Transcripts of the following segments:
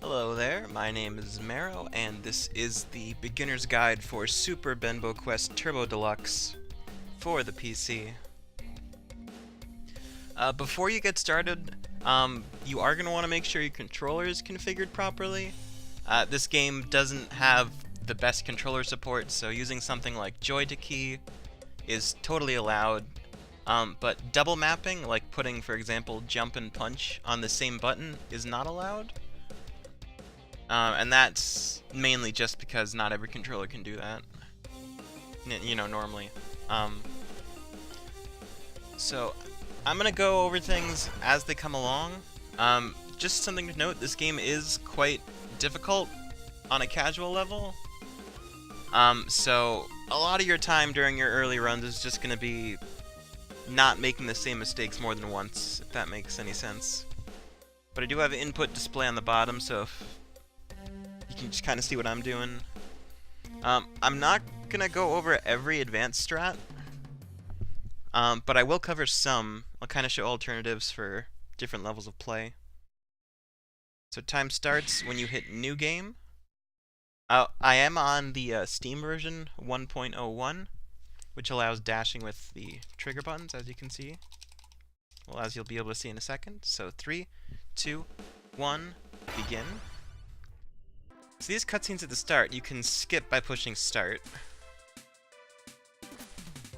Hello there, my name is Mero, and this is the beginner's guide for Super Benbo Quest Turbo Deluxe for the PC. Before you get started, you are going to want to make sure your controller is configured properly. This game doesn't have the best controller support, so using something like Joy-to-Key is totally allowed. But double mapping, like putting, for example, jump and punch on the same button, is not allowed. And that's mainly just because not every controller can do that, normally. So I'm gonna go over things as they come along. Just something to note, this game is quite difficult on a casual level. So a lot of your time during your early runs is just gonna be not making the same mistakes more than once, if that makes any sense. But I do have an input display on the bottom, so if you can just kind of see what I'm doing. I'm not gonna go over every advanced strat, but I will cover some. I'll kind of show alternatives for different levels of play. So time starts when you hit New Game. I am on the Steam version 1.01, which allows dashing with the trigger buttons, as you can see. Well, as you'll be able to see in a second. So 3, 2, 1, begin. So these cutscenes at the start, you can skip by pushing start.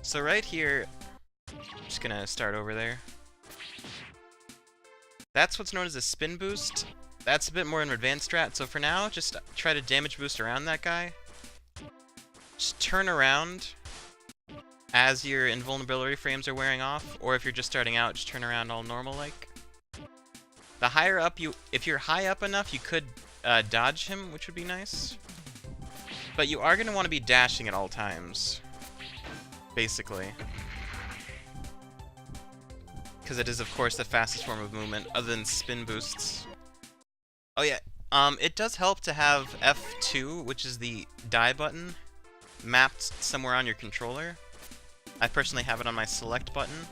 So right here, I'm just gonna start over there. That's what's known as a spin boost. That's a bit more of an advanced strat, so for now, just try to damage boost around that guy. Just turn around as your invulnerability frames are wearing off, or if you're just starting out, just turn around all normal-like. The higher up if you're high up enough, you could dodge him, which would be nice. But you are going to want to be dashing at all times, basically. Because it is, of course, the fastest form of movement, other than spin boosts. Oh yeah, it does help to have F2, which is the die button, mapped somewhere on your controller. I personally have it on my select button.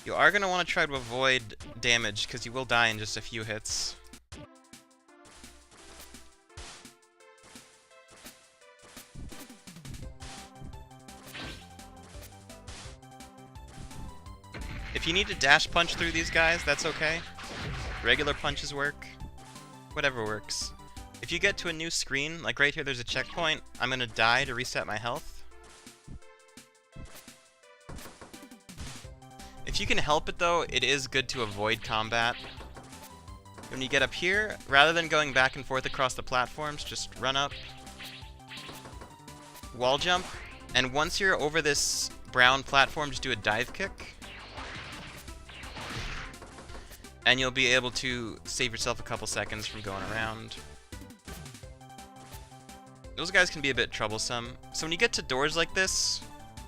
You are going to want to try to avoid damage, because you will die in just a few hits. If you need to dash punch through these guys, that's okay. Regular punches work. Whatever works. If you get to a new screen, like right here there's a checkpoint, I'm going to die to reset my health. If you can help it though, it is good to avoid combat. When you get up here, rather than going back and forth across the platforms, just run up, wall jump, and once you're over this brown platform, just do a dive kick. And you'll be able to save yourself a couple seconds from going around. Those guys can be a bit troublesome. So when you get to doors like this,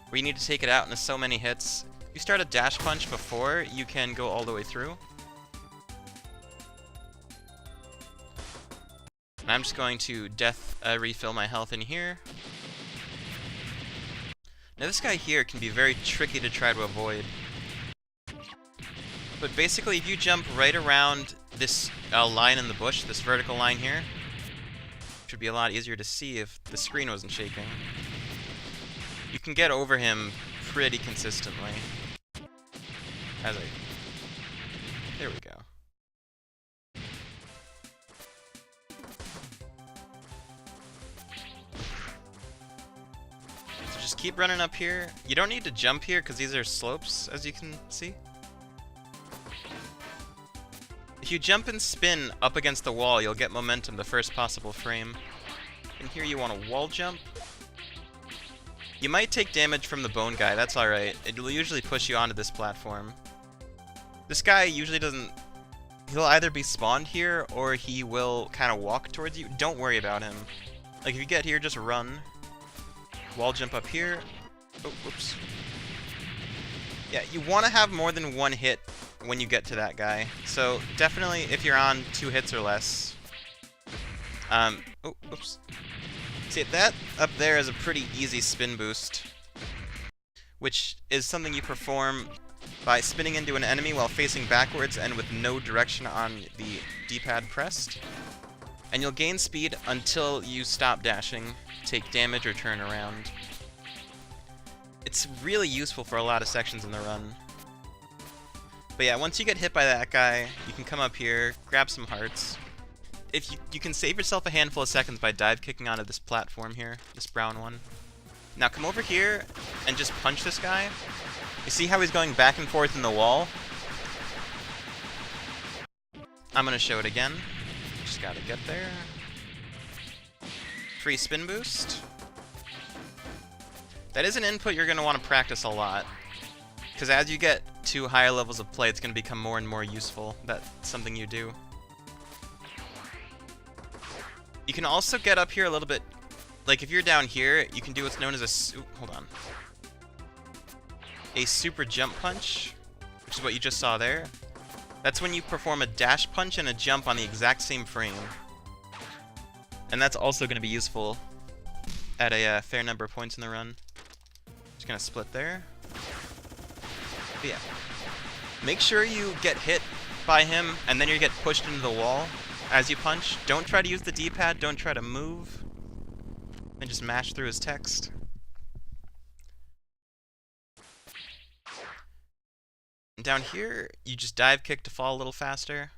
where you need to take it out in so many hits, if you start a dash punch before, you can go all the way through. And I'm just going to refill my health in here. Now this guy here can be very tricky to try to avoid. But basically, if you jump right around this line in the bush, this vertical line here, which would be a lot easier to see if the screen wasn't shaking, you can get over him pretty consistently. There we go. So just keep running up here. You don't need to jump here because these are slopes, as you can see. If you jump and spin up against the wall, you'll get momentum the first possible frame. And here you want to wall jump. You might take damage from the bone guy, that's alright. It will usually push you onto this platform. This guy usually doesn't... He'll either be spawned here, or he will kind of walk towards you. Don't worry about him. Like, if you get here, just run. Wall jump up here. Oh, whoops. Yeah, you want to have more than one hit when you get to that guy. So, definitely, if you're on 2 hits or less. Oh, oops. See, that up there is a pretty easy spin boost, which is something you perform by spinning into an enemy while facing backwards and with no direction on the D-pad pressed. And you'll gain speed until you stop dashing, take damage, or turn around. It's really useful for a lot of sections in the run. But yeah, once you get hit by that guy, you can come up here, grab some hearts. If you can save yourself a handful of seconds by dive kicking onto this platform here, this brown one. Now come over here and just punch this guy. You see how he's going back and forth in the wall? I'm gonna show it again. Just gotta get there. Free spin boost. That is an input you're gonna want to practice a lot, because as you get to higher levels of play, it's gonna become more and more useful. That's something you do. You can also get up here a little bit. Like if you're down here, you can do what's known as a super jump punch, which is what you just saw there. That's when you perform a dash punch and a jump on the exact same frame. And that's also going to be useful at a fair number of points in the run. Just going to split there. But yeah. Make sure you get hit by him and then you get pushed into the wall as you punch. Don't try to use the D-pad, don't try to move. And just mash through his text. And down here, you just dive kick to fall a little faster.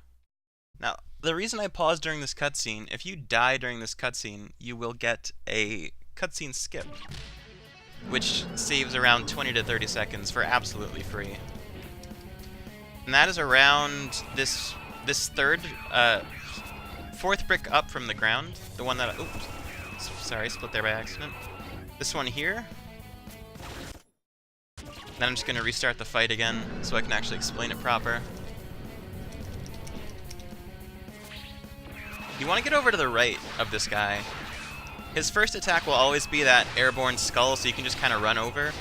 Now, the reason I paused during this cutscene, if you die during this cutscene, you will get a cutscene skip, which saves around 20 to 30 seconds for absolutely free. And that is around this fourth brick up from the ground, the one that, oops, sorry, split there by accident. This one here. Then I'm just going to restart the fight again so I can actually explain it proper. You want to get over to the right of this guy. His first attack will always be that airborne skull, so you can just kind of run over.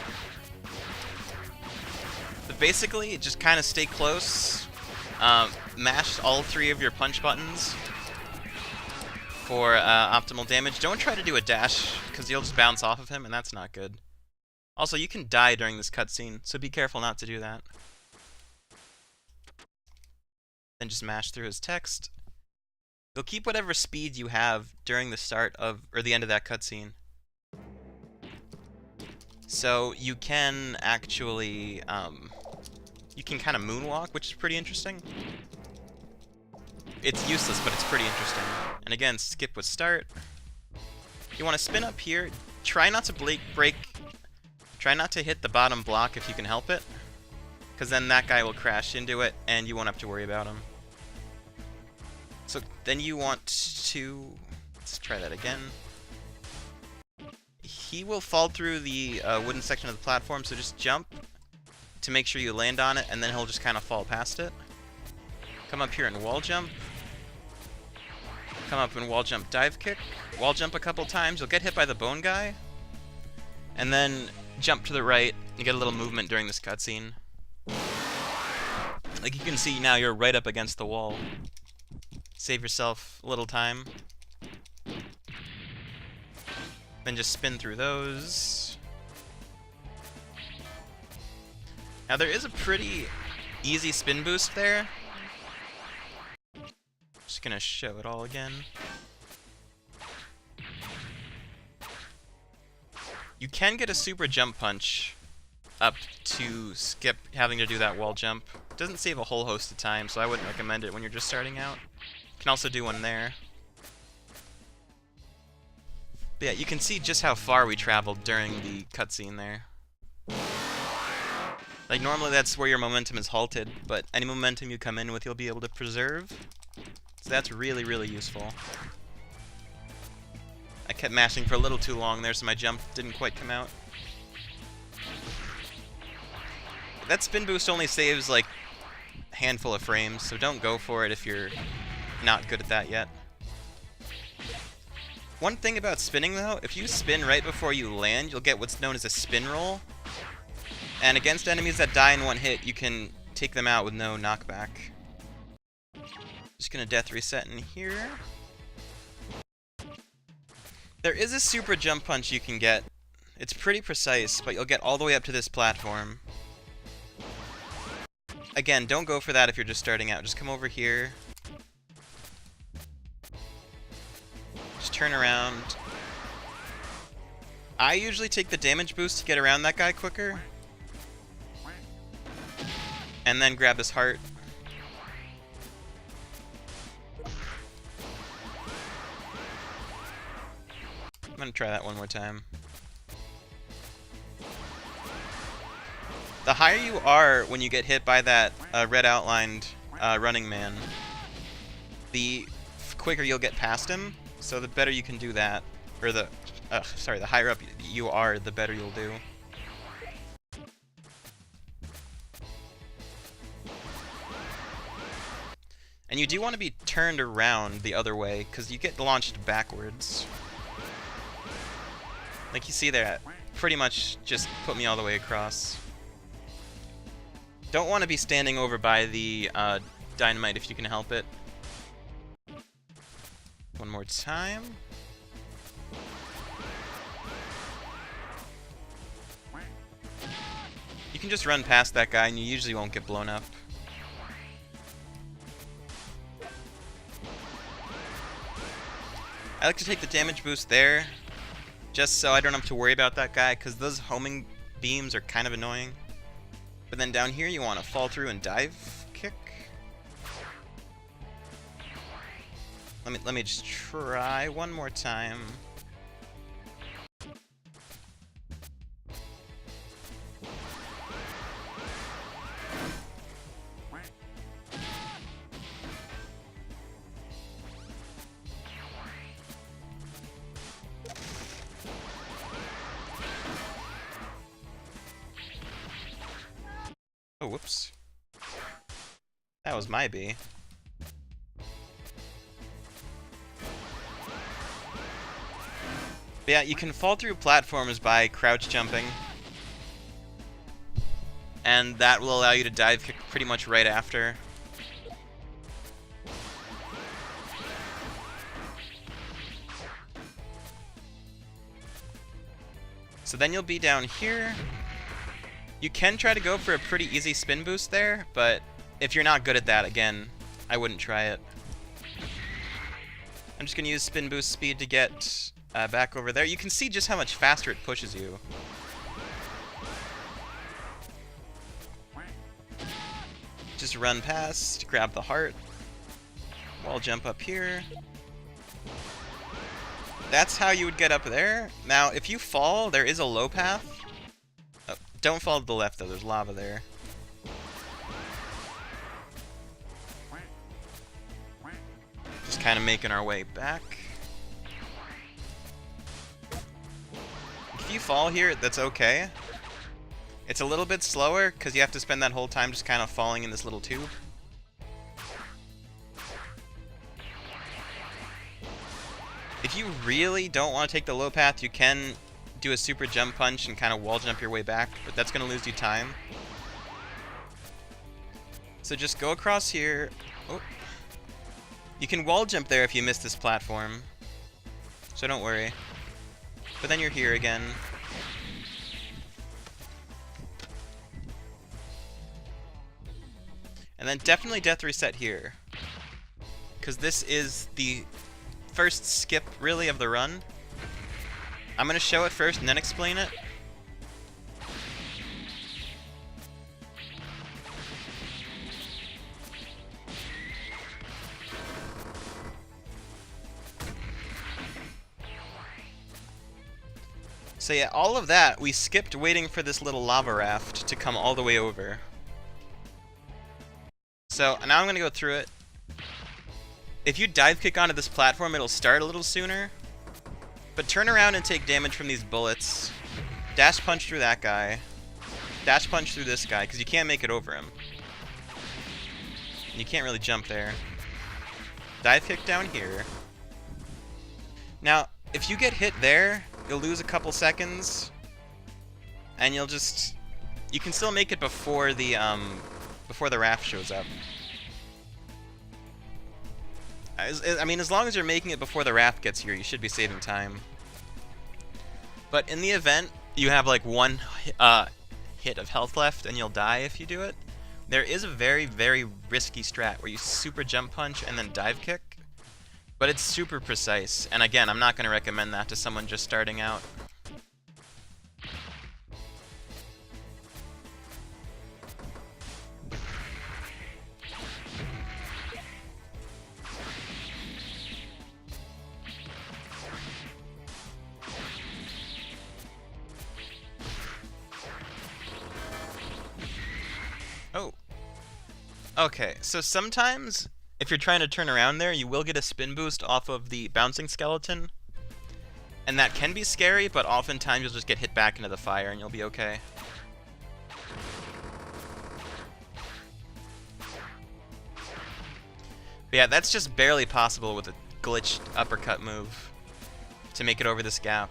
But basically, just kind of stay close. Mash all three of your punch buttons for optimal damage. Don't try to do a dash, because you'll just bounce off of him, and that's not good. Also, you can die during this cutscene, so be careful not to do that. Then just mash through his text. You'll keep whatever speed you have during the start of, or the end of that cutscene. So you can actually, you can kind of moonwalk, which is pretty interesting. It's useless, but it's pretty interesting. And again, skip with start. You want to spin up here. Try not to try not to hit the bottom block if you can help it, because then that guy will crash into it, and you won't have to worry about him. So then you want to, let's try that again. He will fall through the wooden section of the platform, so just jump to make sure you land on it, and then he'll just kind of fall past it. Come up here and wall jump. Come up and wall jump dive kick. Wall jump a couple times, you'll get hit by the bone guy. And then jump to the right and get a little movement during this cutscene. Like you can see now, you're right up against the wall. Save yourself a little time. Then just spin through those. Now there is a pretty easy spin boost there. Just gonna show it all again. You can get a super jump punch up to skip having to do that wall jump. It doesn't save a whole host of time, so I wouldn't recommend it when you're just starting out. You can also do one there. But yeah, you can see just how far we traveled during the cutscene there. Like normally that's where your momentum is halted, but any momentum you come in with you'll be able to preserve. So that's really, really useful. I kept mashing for a little too long there, so my jump didn't quite come out. That spin boost only saves like a handful of frames, so don't go for it if you're not good at that yet. One thing about spinning though, if you spin right before you land, you'll get what's known as a spin roll. And against enemies that die in one hit, you can take them out with no knockback. Just gonna death reset in here. There is a super jump punch you can get. It's pretty precise, but you'll get all the way up to this platform. again, don't go for that if you're just starting out. Just come over here. Just turn around. I usually take the damage boost to get around that guy quicker. And then grab his heart. I'm gonna try that one more time. The higher you are when you get hit by that red outlined running man, the quicker you'll get past him. So the better you can do that, or the higher up you are, the better you'll do. And you do want to be turned around the other way, because you get launched backwards. Like you see there, pretty much just put me all the way across. Don't want to be standing over by the dynamite if you can help it. One more time. You can just run past that guy and you usually won't get blown up. I like to take the damage boost there, just so I don't have to worry about that guy, because those homing beams are kind of annoying. But then down here you want to fall through and dive kick. Let me just try one more time. Oh, whoops. That was my B. But yeah, you can fall through platforms by crouch jumping. And that will allow you to dive kick pretty much right after. So then you'll be down here. You can try to go for a pretty easy spin boost there, but if you're not good at that, again, I wouldn't try it. I'm just going to use spin boost speed to get back over there. You can see just how much faster it pushes you. Just run past, grab the heart, wall jump up here. That's how you would get up there. Now, if you fall, there is a low path. Don't fall to the left, though. There's lava there. Just kind of making our way back. If you fall here, that's okay. It's a little bit slower, because you have to spend that whole time just kind of falling in this little tube. If you really don't want to take the low path, you can do a super jump punch and kind of wall jump your way back, but that's going to lose you time. So just go across here. Oh. You can wall jump there if you miss this platform, so don't worry. But then you're here again. And then definitely death reset here, because this is the first skip, really, of the run. I'm going to show it first and then explain it. So yeah, all of that, we skipped waiting for this little lava raft to come all the way over. So now I'm going to go through it. If you dive kick onto this platform, it'll start a little sooner. But turn around and take damage from these bullets. Dash punch through that guy. Dash punch through this guy, because you can't make it over him. You can't really jump there. Dive kick down here. Now, if you get hit there, you'll lose a couple seconds. And you'll just... You can still make it before the raft shows up. I mean, as long as you're making it before the raft gets here, you should be saving time. But in the event you have like one hit of health left and you'll die if you do it, There is a very, very risky strat where you super jump punch and then dive kick, but it's super precise. And again, I'm not going to recommend that to someone just starting out. Oh. Okay, so sometimes, if you're trying to turn around there, you will get a spin boost off of the bouncing skeleton. And that can be scary, but oftentimes you'll just get hit back into the fire and you'll be okay. But yeah, that's just barely possible with a glitched uppercut move to make it over this gap.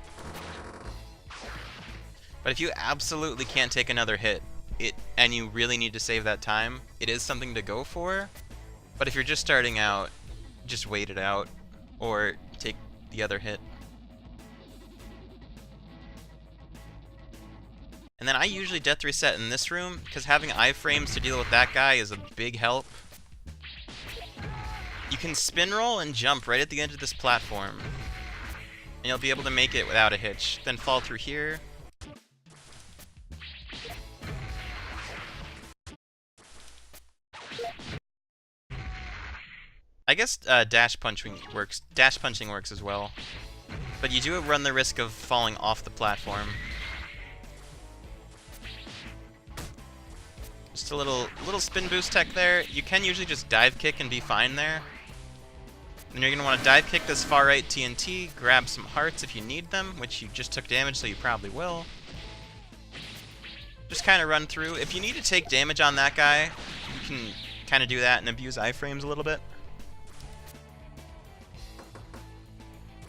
But if you absolutely can't take another hit, and you really need to save that time, it is something to go for. But if you're just starting out, just wait it out, or take the other hit. And then I usually death reset in this room, because having iframes to deal with that guy is a big help. You can spin roll and jump right at the end of this platform, and you'll be able to make it without a hitch. Then fall through here. I guess dash punching works. Dash punching works as well, but you do run the risk of falling off the platform. Just a little spin boost tech there. You can usually just dive kick and be fine there. Then you're gonna want to dive kick this far right TNT, grab some hearts if you need them, which you just took damage, so you probably will. Just kind of run through. If you need to take damage on that guy, you can kind of do that and abuse iframes a little bit.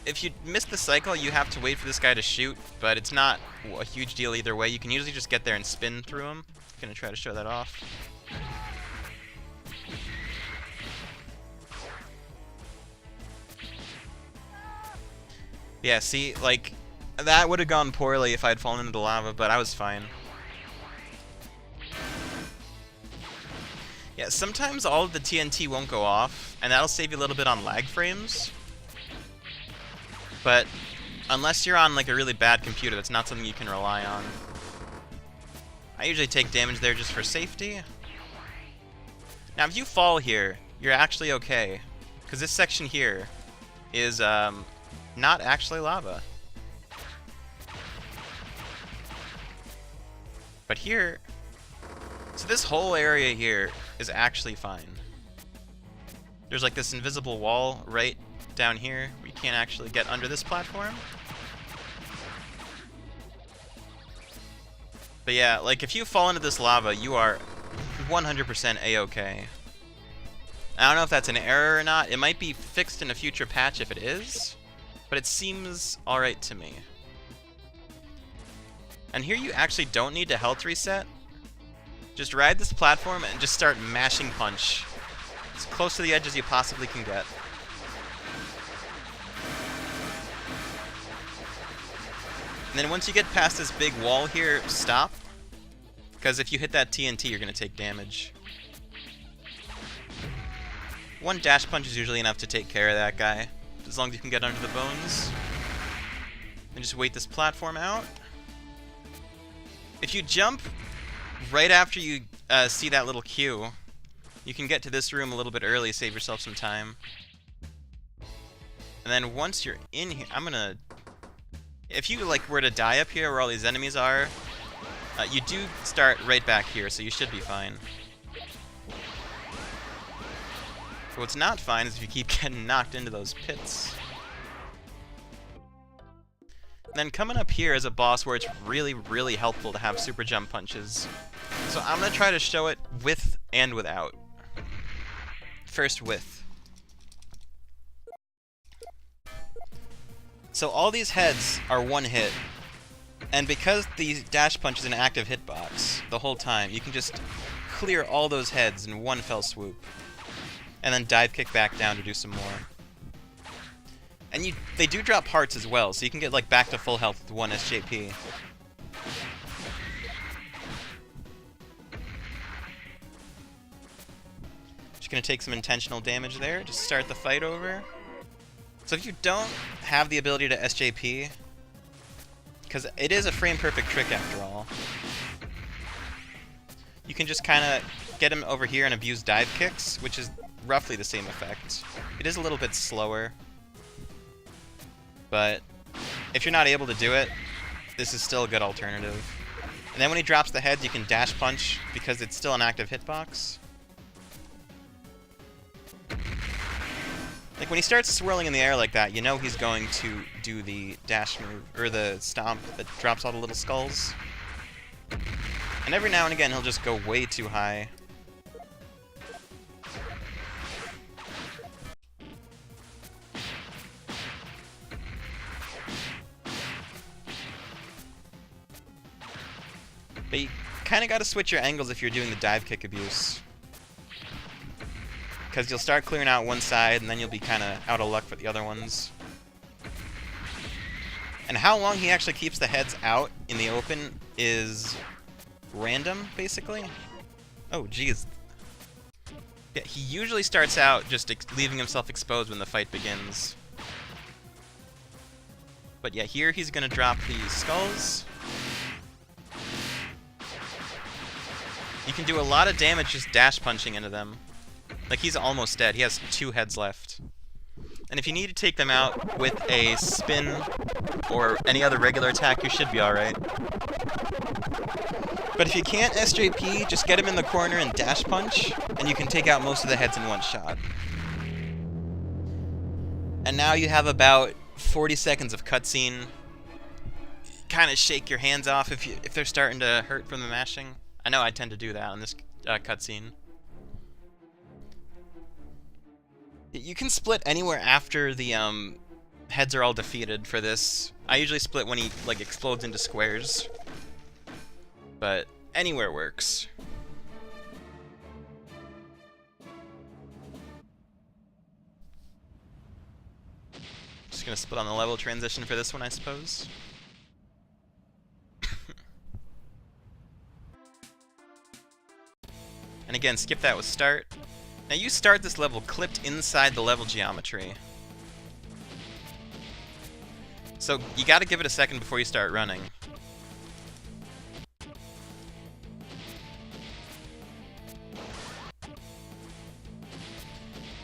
If you miss the cycle, you have to wait for this guy to shoot, but it's not a huge deal either way. You can usually just get there and spin through him. I'm gonna try to show that off. Yeah, see, like, that would have gone poorly if I'd fallen into the lava, but I was fine. Yeah, sometimes all of the TNT won't go off, and that'll save you a little bit on lag frames. But unless you're on like a really bad computer, that's not something you can rely on. I usually take damage there just for safety. Now if you fall here, you're actually okay, because this section here is not actually lava. But here, so this whole area here is actually fine. There's like this invisible wall right down here. We can't actually get under this platform. But yeah, like if you fall into this lava, you are 100% A-okay. I don't know if that's an error or not. It might be fixed in a future patch if it is, but it seems alright to me. And here you actually don't need to health reset. Just ride this platform and just start mashing punch. As close to the edge as you possibly can get. And then once you get past this big wall here, stop. Because if you hit that TNT, you're going to take damage. One dash punch is usually enough to take care of that guy, as long as you can get under the bones. And just wait this platform out. If you jump right after you see that little queue, you can get to this room a little bit early, save yourself some time. And then once you're in here, I'm gonna... If you like were to die up here where all these enemies are, you do start right back here, so you should be fine. But what's not fine is if you keep getting knocked into those pits. Then coming up here is a boss where it's really, really helpful to have super jump punches. So I'm going to try to show it with and without. First with. So all these heads are one hit. And because the dash punch is an active hitbox the whole time, you can just clear all those heads in one fell swoop. And then dive kick back down to do some more. And they do drop hearts as well, so you can get like back to full health with 1 SJP. Just gonna take some intentional damage there, just start the fight over. So if you don't have the ability to SJP, because it is a frame-perfect trick after all, you can just kind of get him over here and abuse dive kicks, which is roughly the same effect. It is a little bit slower, but if you're not able to do it, this is still a good alternative. And then when he drops the heads, you can dash punch because it's still an active hitbox. Like when he starts swirling in the air like that, you know he's going to do the dash move, or the stomp that drops all the little skulls. And every now and again he'll just go way too high. But you kind of got to switch your angles if you're doing the dive kick abuse. Because you'll start clearing out one side, and then you'll be kind of out of luck for the other ones. And how long he actually keeps the heads out in the open is random, basically. Oh, jeez. Yeah, he usually starts out just leaving himself exposed when the fight begins. But yeah, here he's going to drop the skulls. You can do a lot of damage just dash punching into them. Like, he's almost dead. He has 2 heads left. And if you need to take them out with a spin or any other regular attack, you should be alright. But if you can't SJP, just get him in the corner and dash punch, and you can take out most of the heads in one shot. And now you have about 40 seconds of cutscene. Kind of shake your hands off if they're starting to hurt from the mashing. I know I tend to do that on this cutscene. You can split anywhere after the heads are all defeated for this. I usually split when he like explodes into squares, but anywhere works. Just gonna split on the level transition for this one, I suppose. And again, skip that with start. Now you start this level clipped inside the level geometry. So you gotta give it a second before you start running.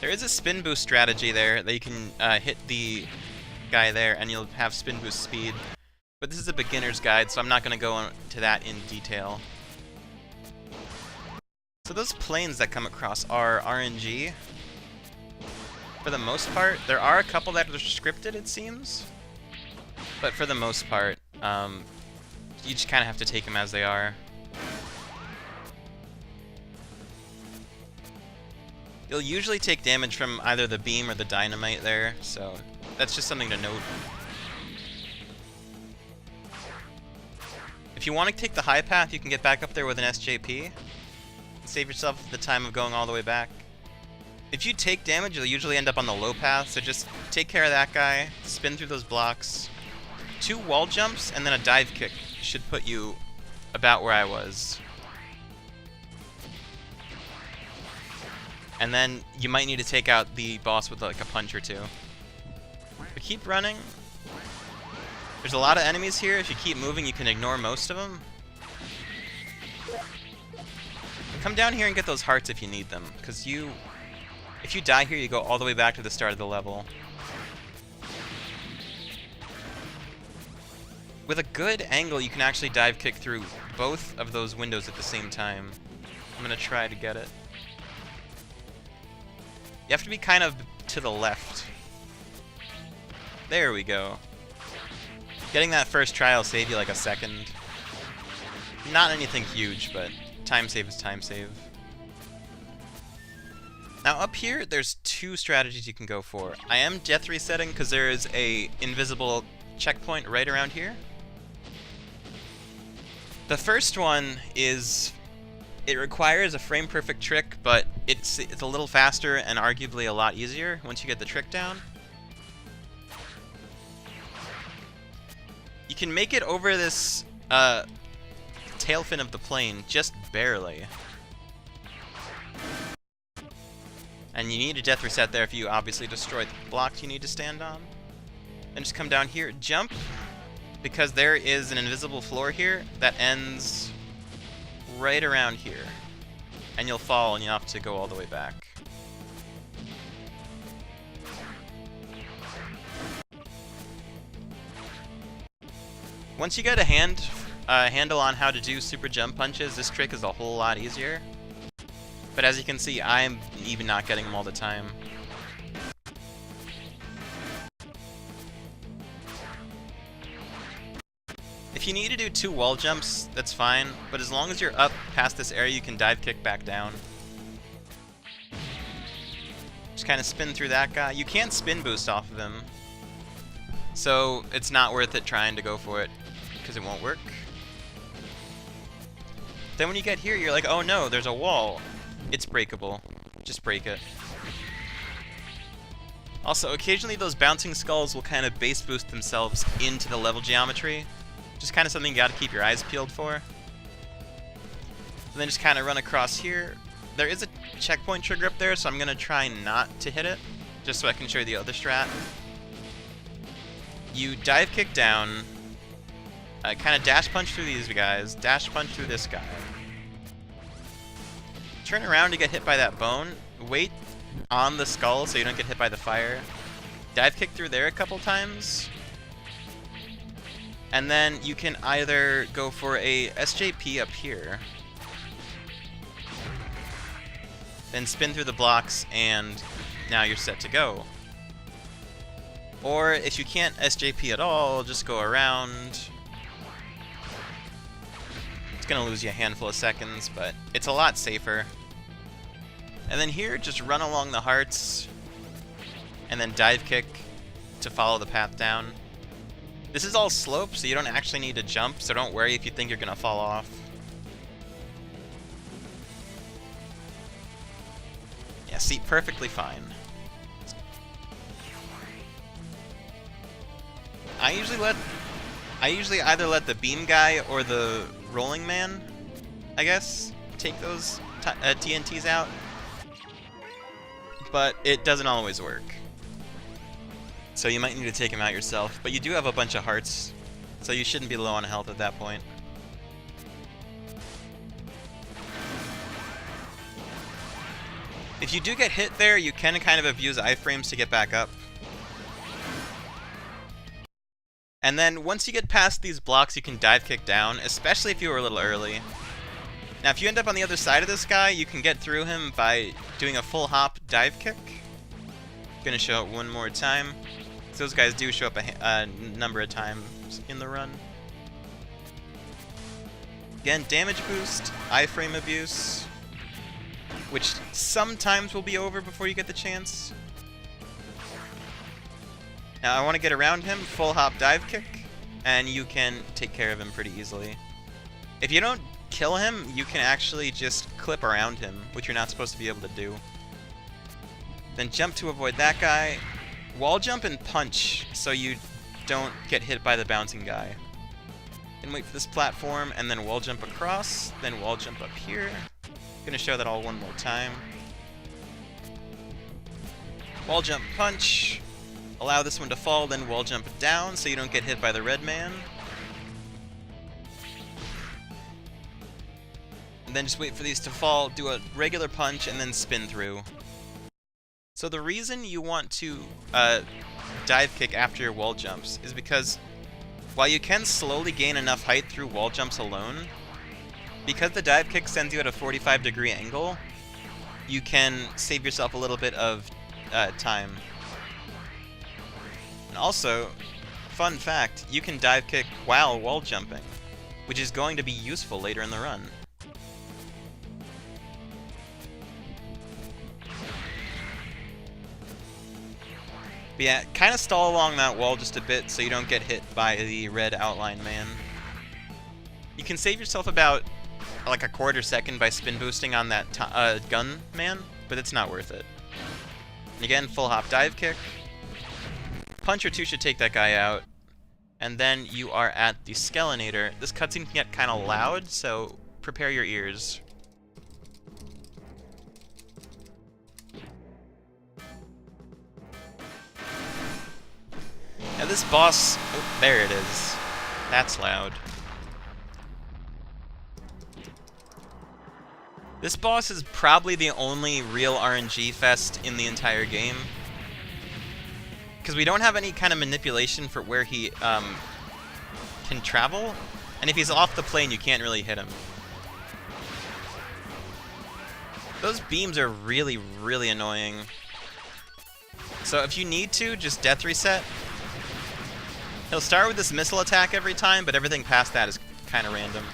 There is a spin boost strategy there that you can hit the guy there and you'll have spin boost speed. But this is a beginner's guide, so I'm not gonna go into that in detail. So those planes that come across are RNG. For the most part, there are a couple that are scripted, it seems. But for the most part, you just kind of have to take them as they are. You'll usually take damage from either the beam or the dynamite there, so that's just something to note. If you want to take the high path, you can get back up there with an SJP. Save yourself the time of going all the way back. If you take damage, you'll usually end up on the low path, so just take care of that guy, spin through those blocks. 2 wall jumps, and then a dive kick should put you about where I was. And then you might need to take out the boss with like a punch or 2. But keep running. There's a lot of enemies here. If you keep moving, you can ignore most of them. Come down here and get those hearts if you need them, because if you die here, you go all the way back to the start of the level. With a good angle, you can actually dive kick through both of those windows at the same time. I'm gonna try to get it. You have to be kind of to the left. There we go. Getting that first try will save you like a second. Not anything huge, but time save is time save. Now up here, there's 2 strategies you can go for. I am death resetting because there is a invisible checkpoint right around here. The first one is, it requires a frame perfect trick, but it's a little faster and arguably a lot easier once you get the trick down. You can make it over this tail fin of the plane just barely. And you need a death reset there if you obviously destroy the block you need to stand on. Then just come down here, jump, because there is an invisible floor here that ends right around here. And you'll fall and you'll have to go all the way back. Once you get a handle on how to do super jump punches, this trick is a whole lot easier. But as you can see, I'm even not getting them all the time. If you need to do 2 wall jumps, that's fine, but as long as you're up past this area, you can dive kick back down. Just kind of spin through that guy. You can't spin boost off of him, so it's not worth it trying to go for it, because it won't work. Then when you get here, you're like, oh no, there's a wall. It's breakable. Just break it. Also, occasionally those bouncing skulls will kind of base boost themselves into the level geometry. Just kind of something you gotta keep your eyes peeled for. And then just kind of run across here. There is a checkpoint trigger up there, so I'm gonna try not to hit it, just so I can show you the other strat. You dive kick down, kind of dash punch through these guys, dash punch through this guy. Turn around to get hit by that bone, wait on the skull so you don't get hit by the fire. Dive kick through there a couple times. And then you can either go for a SJP up here, then spin through the blocks, and now you're set to go. Or if you can't SJP at all, just go around. It's gonna lose you a handful of seconds, but it's a lot safer. And then here, just run along the hearts, and then dive kick to follow the path down. This is all slope, so you don't actually need to jump, so don't worry if you think you're gonna fall off. Yeah, see, perfectly fine. I usually either let the beam guy or the rolling man, I guess, take those TNTs out, but it doesn't always work. So you might need to take him out yourself, but you do have a bunch of hearts, so you shouldn't be low on health at that point. If you do get hit there, you can kind of abuse iframes to get back up. And then once you get past these blocks, you can dive kick down, especially if you were a little early. Now if you end up on the other side of this guy, you can get through him by doing a full hop dive kick. Gonna show it one more time. Those guys do show up a number of times in the run. Again, damage boost, iframe abuse, which sometimes will be over before you get the chance. Now I want to get around him, full hop dive kick, and you can take care of him pretty easily. If you don't kill him, you can actually just clip around him, which you're not supposed to be able to do. Then jump to avoid that guy. Wall jump and punch so you don't get hit by the bouncing guy. And wait for this platform, and then wall jump across, then wall jump up here. Gonna show that all one more time. Wall jump punch. Allow this one to fall, then wall jump down so you don't get hit by the red man. And then just wait for these to fall, do a regular punch, and then spin through. So the reason you want to dive kick after your wall jumps is because while you can slowly gain enough height through wall jumps alone, because the dive kick sends you at a 45-degree angle, you can save yourself a little bit of time. And also, fun fact, you can dive kick while wall jumping, which is going to be useful later in the run. But yeah, kind of stall along that wall just a bit so you don't get hit by the red outline man. You can save yourself about like a quarter second by spin boosting on that gun man, but it's not worth it. And again, full hop dive kick. Punch or two should take that guy out. And then you are at the Skelinator. This cutscene can get kind of loud, so prepare your ears. Now this boss... Oh, there it is. That's loud. This boss is probably the only real RNG fest in the entire game. Because we don't have any kind of manipulation for where he can travel. And if he's off the plane, you can't really hit him. Those beams are really, really annoying. So if you need to, just death reset. He'll start with this missile attack every time, but everything past that is kind of random.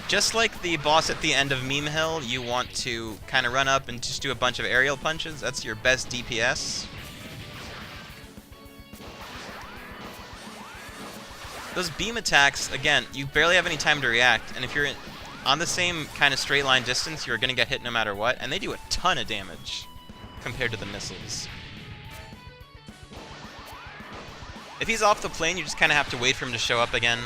Just like the boss at the end of Meme Hill, you want to kind of run up and just do a bunch of aerial punches. That's your best DPS. Those beam attacks, again, you barely have any time to react, and if you're on the same kind of straight line distance, you're going to get hit no matter what, and they do a ton of damage compared to the missiles. If he's off the plane, you just kind of have to wait for him to show up again.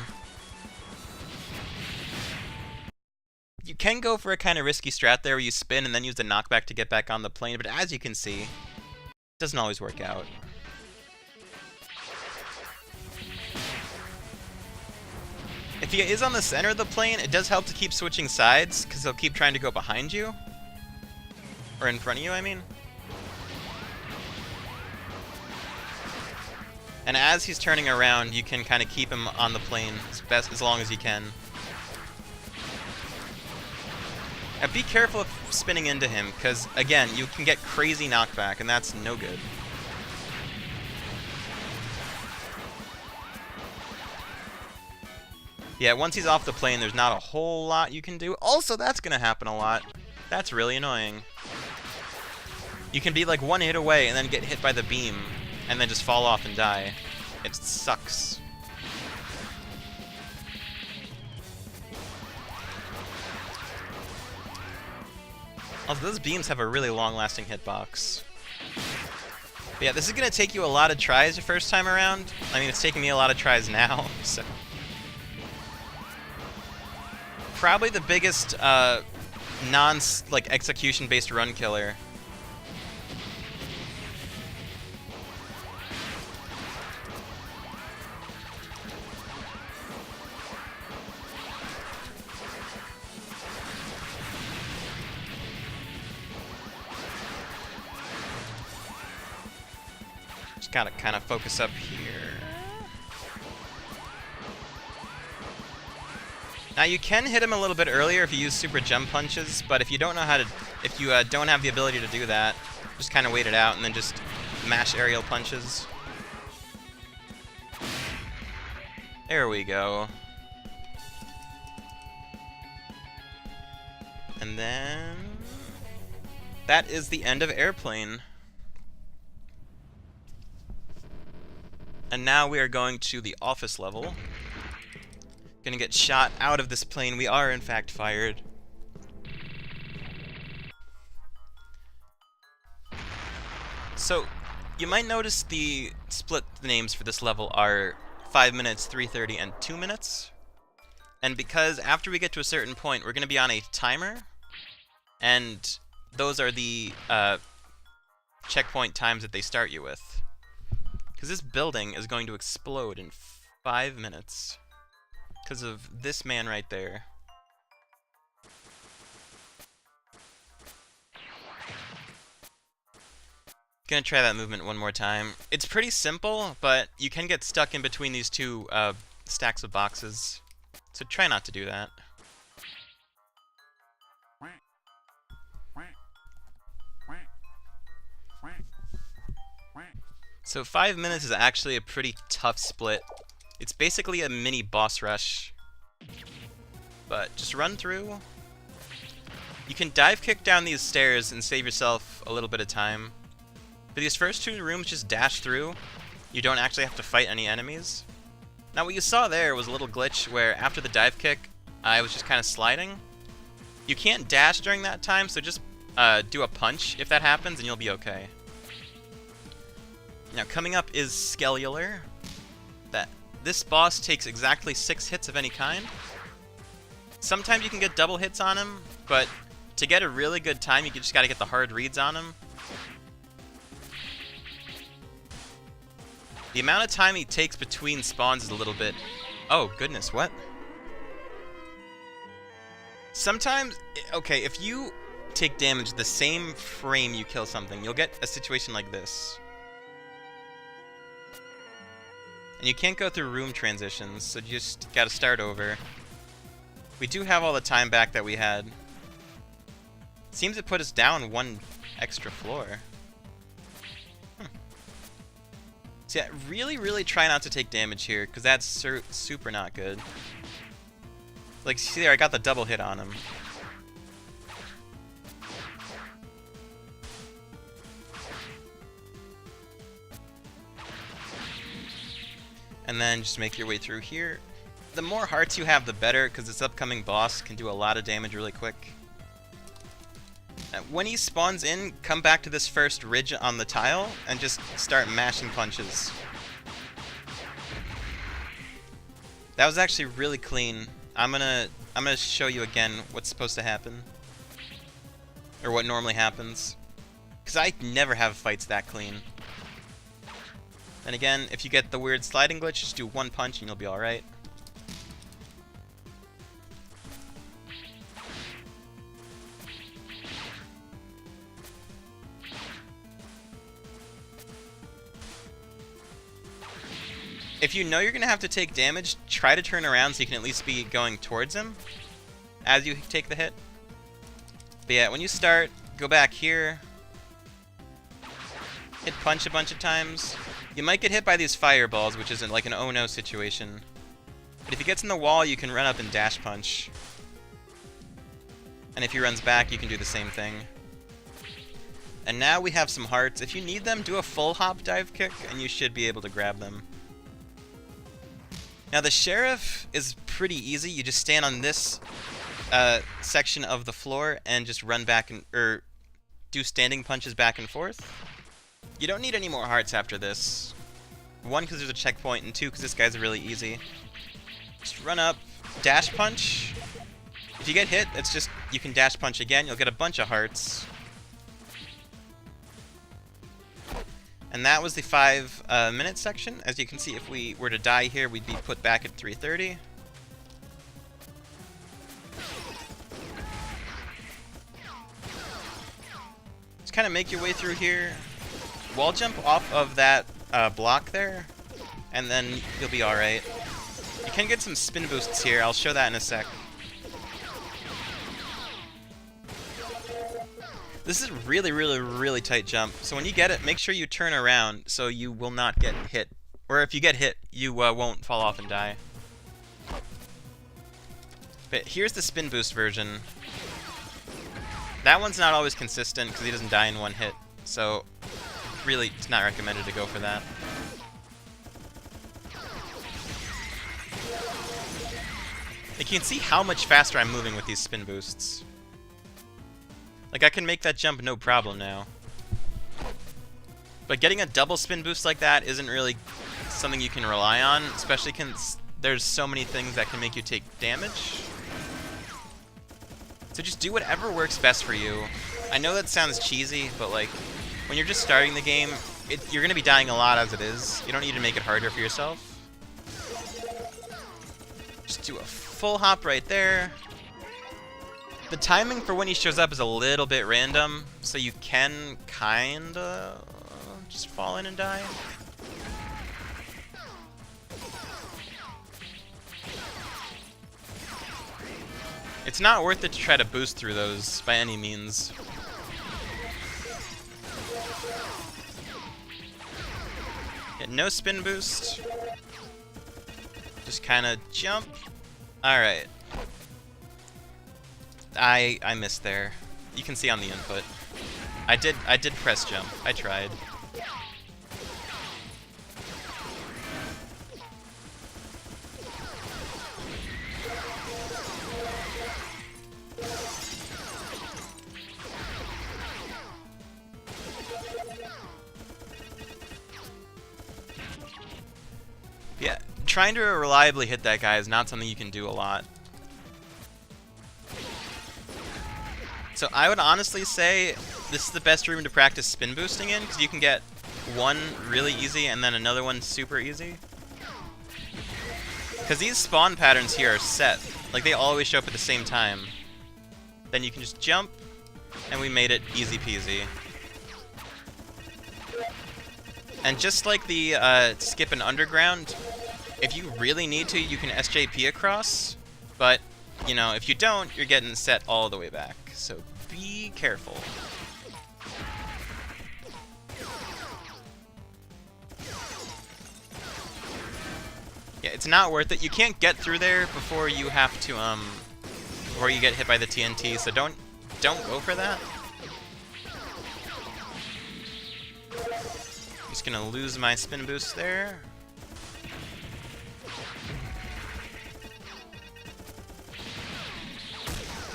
You can go for a kind of risky strat there where you spin and then use the knockback to get back on the plane, but as you can see, it doesn't always work out. If he is on the center of the plane, it does help to keep switching sides, because he'll keep trying to go behind you. Or in front of you, I mean. And as he's turning around, you can kind of keep him on the plane as long as you can. Now be careful of spinning into him, because again, you can get crazy knockback, and that's no good. Yeah, once he's off the plane, there's not a whole lot you can do. Also, that's gonna happen a lot. That's really annoying. You can be like one hit away and then get hit by the beam, and then just fall off and die. It sucks. Also, those beams have a really long-lasting hitbox. But yeah, this is gonna take you a lot of tries your first time around. I mean, it's taking me a lot of tries now, so... Probably the biggest execution-based run killer. Just gotta kind of focus up here. Now you can hit him a little bit earlier if you use super jump punches, but if you don't know how to, if you don't have the ability to do that, just kind of wait it out and then just mash aerial punches. There we go. And then that is the end of Airplane. And now we are going to the office level. Gonna get shot out of this plane. We are, in fact, fired. So, you might notice the split names for this level are 5 minutes, 3:30, and 2 minutes. And because after we get to a certain point, we're gonna be on a timer, and those are the checkpoint times that they start you with. Because this building is going to explode in 5 minutes. Because of this man right there. Gonna try that movement one more time. It's pretty simple, but you can get stuck in between these two stacks of boxes. So try not to do that. So 5 minutes is actually a pretty tough split. It's basically a mini boss rush. But just run through. You can dive kick down these stairs and save yourself a little bit of time. But these first two rooms just dash through. You don't actually have to fight any enemies. Now what you saw there was a little glitch where after the dive kick, I was just kind of sliding. You can't dash during that time, so just do a punch if that happens and you'll be okay. Now coming up is Skelly Lair. This boss takes exactly 6 hits of any kind. Sometimes you can get double hits on him, but to get a really good time, you just gotta get the hard reads on him. The amount of time he takes between spawns is a little bit... Oh, goodness, what? Sometimes... Okay, if you take damage the same frame you kill something, you'll get a situation like this. And you can't go through room transitions, so you just gotta start over. We do have all the time back that we had. Seems to put us down one extra floor. So yeah, really try not to take damage here, because that's super not good. Like, see there, I got the double hit on him. And then just make your way through here. The more hearts you have, the better, because this upcoming boss can do a lot of damage really quick. When he spawns in, come back to this first ridge on the tile and just start mashing punches. That was actually really clean. I'm gonna show you again what's supposed to happen, or what normally happens, because I never have fights that clean. And again, if you get the weird sliding glitch, just do one punch and you'll be all right. If you know you're going to have to take damage, try to turn around so you can at least be going towards him as you take the hit. But yeah, when you start, go back here, hit punch a bunch of times. You might get hit by these fireballs, which isn't like an oh no situation. But if he gets in the wall, you can run up and dash punch. And if he runs back, you can do the same thing. And now we have some hearts. If you need them, do a full hop dive kick, and you should be able to grab them. Now the sheriff is pretty easy. You just stand on this section of the floor and just run back or do standing punches back and forth. You don't need any more hearts after this. One, because there's a checkpoint, and two, because this guy's really easy. Just run up, dash punch. If you get hit, it's just you can dash punch again. You'll get a bunch of hearts. And that was the 5-minute section. As you can see, if we were to die here, we'd be put back at 3:30. Just kind of make your way through here. Wall jump off of that block there, and then you'll be alright. You can get some spin boosts here. I'll show that in a sec. This is really tight jump. So when you get it, make sure you turn around so you will not get hit. Or if you get hit, you won't fall off and die. But here's the spin boost version. That one's not always consistent because he doesn't die in one hit. So really, it's not recommended to go for that. Like, you can see how much faster I'm moving with these spin boosts. Like, I can make that jump no problem now. But getting a double spin boost like that isn't really something you can rely on, especially since there's so many things that can make you take damage. So just do whatever works best for you. I know that sounds cheesy, but like, when you're just starting the game, you're going to be dying a lot as it is. You don't need to make it harder for yourself. Just do a full hop right there. The timing for when he shows up is a little bit random, so you can kinda just fall in and die. It's not worth it to try to boost through those by any means. Yeah, no spin boost. Just kinda jump. Alright. I missed there. You can see on the input. I did press jump. I tried. Yeah, trying to reliably hit that guy is not something you can do a lot. So I would honestly say this is the best room to practice spin boosting in, because you can get one really easy and then another one super easy. Because these spawn patterns here are set. Like, they always show up at the same time. Then you can just jump, and we made it easy peasy. And just like the skip and underground, if you really need to, you can SJP across. But, you know, if you don't, you're getting set all the way back. So be careful. Yeah, it's not worth it. You can't get through there before you have to, before you get hit by the TNT, so don't go for that. Just gonna lose my spin boost there.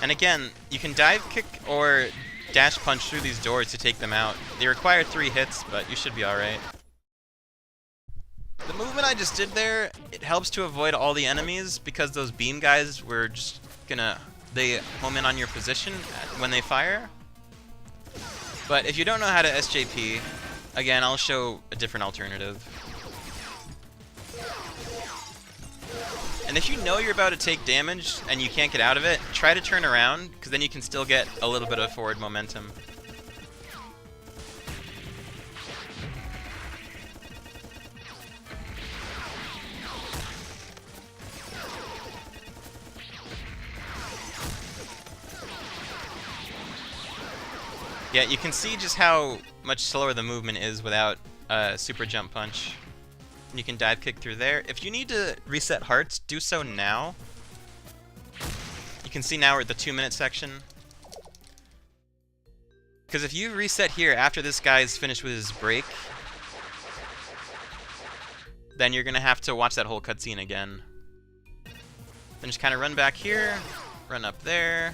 And again, you can dive kick or dash punch through these doors to take them out. They require 3 hits, but you should be alright. The movement I just did there, it helps to avoid all the enemies because those beam guys were just gonna, they home in on your position when they fire. But if you don't know how to SJP, again, I'll show a different alternative. And if you know you're about to take damage and you can't get out of it, try to turn around, because then you can still get a little bit of forward momentum. Yeah, you can see just how much slower the movement is without a super jump punch. You can dive kick through there. If you need to reset hearts, do so now. You can see now we're at the 2-minute section. Because if you reset here after this guy's finished with his break, then you're going to have to watch that whole cutscene again. Then just kind of run back here, run up there.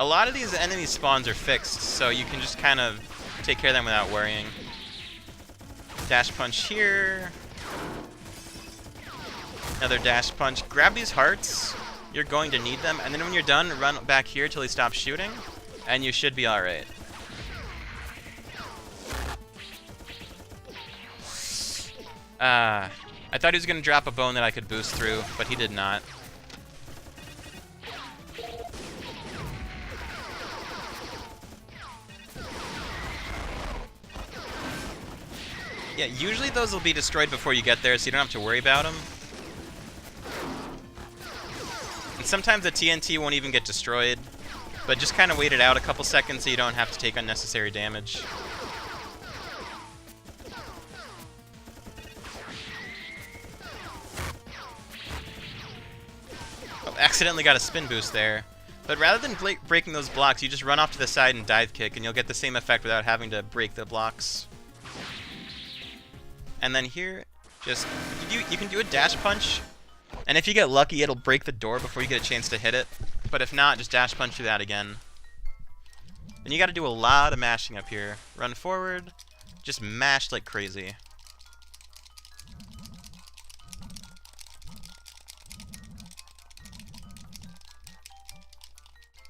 A lot of these enemy spawns are fixed, so you can just kind of take care of them without worrying. Dash punch here. Another dash punch. Grab these hearts. You're going to need them. And then when you're done, run back here till he stops shooting. And you should be alright. I thought he was going to drop a bone that I could boost through, but he did not. Yeah, usually those will be destroyed before you get there, so you don't have to worry about them. And sometimes the TNT won't even get destroyed, but just kind of wait it out a couple seconds so you don't have to take unnecessary damage. Oh, accidentally got a spin boost there. But rather than breaking those blocks, you just run off to the side and dive kick, and you'll get the same effect without having to break the blocks. And then here, just you can do a dash punch, and if you get lucky, it'll break the door before you get a chance to hit it. But if not, just dash punch through that again. And you got to do a lot of mashing up here. Run forward, just mash like crazy.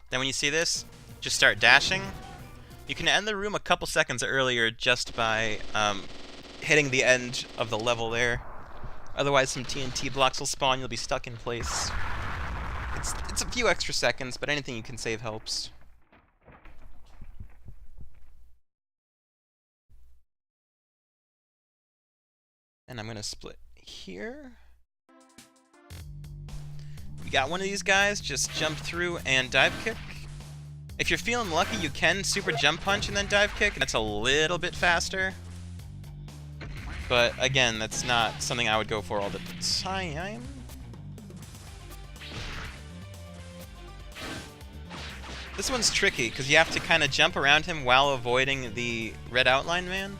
Then when you see this, just start dashing. You can end the room a couple seconds earlier just by hitting the end of the level there. Otherwise some TNT blocks will spawn, you'll be stuck in place. It's a few extra seconds, but anything you can save helps. And I'm gonna split here. You got one of these guys, just jump through and dive kick. If you're feeling lucky, you can super jump punch and then dive kick, and that's a little bit faster. But again, that's not something I would go for all the time. This one's tricky, because you have to kind of jump around him while avoiding the red outline man.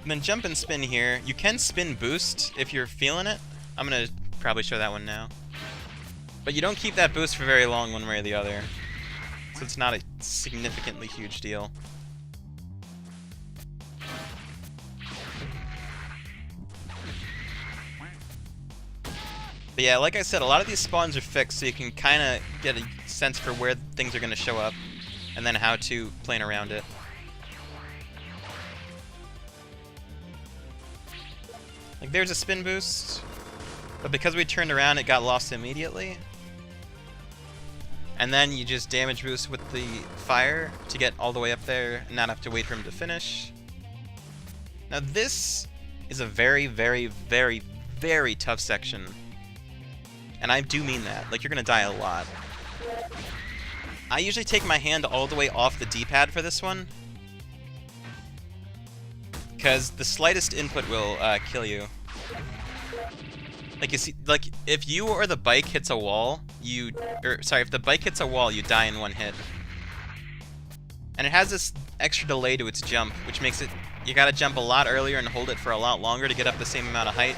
And then jump and spin here. You can spin boost if you're feeling it. I'm going to probably show that one now. But you don't keep that boost for very long one way or the other. So it's not a significantly huge deal. But yeah, like I said, a lot of these spawns are fixed, so you can kind of get a sense for where things are going to show up, and then how to plan around it. Like, there's a spin boost, but because we turned around, it got lost immediately. And then you just damage boost with the fire to get all the way up there and not have to wait for him to finish. Now this is a very, very, very, very tough section. And I do mean that. Like, you're gonna die a lot. I usually take my hand all the way off the D-pad for this one, because the slightest input will kill you. Like, you see, like, if you or the bike hits a wall, if the bike hits a wall, you die in one hit. And it has this extra delay to its jump, which makes it, you gotta jump a lot earlier and hold it for a lot longer to get up the same amount of height.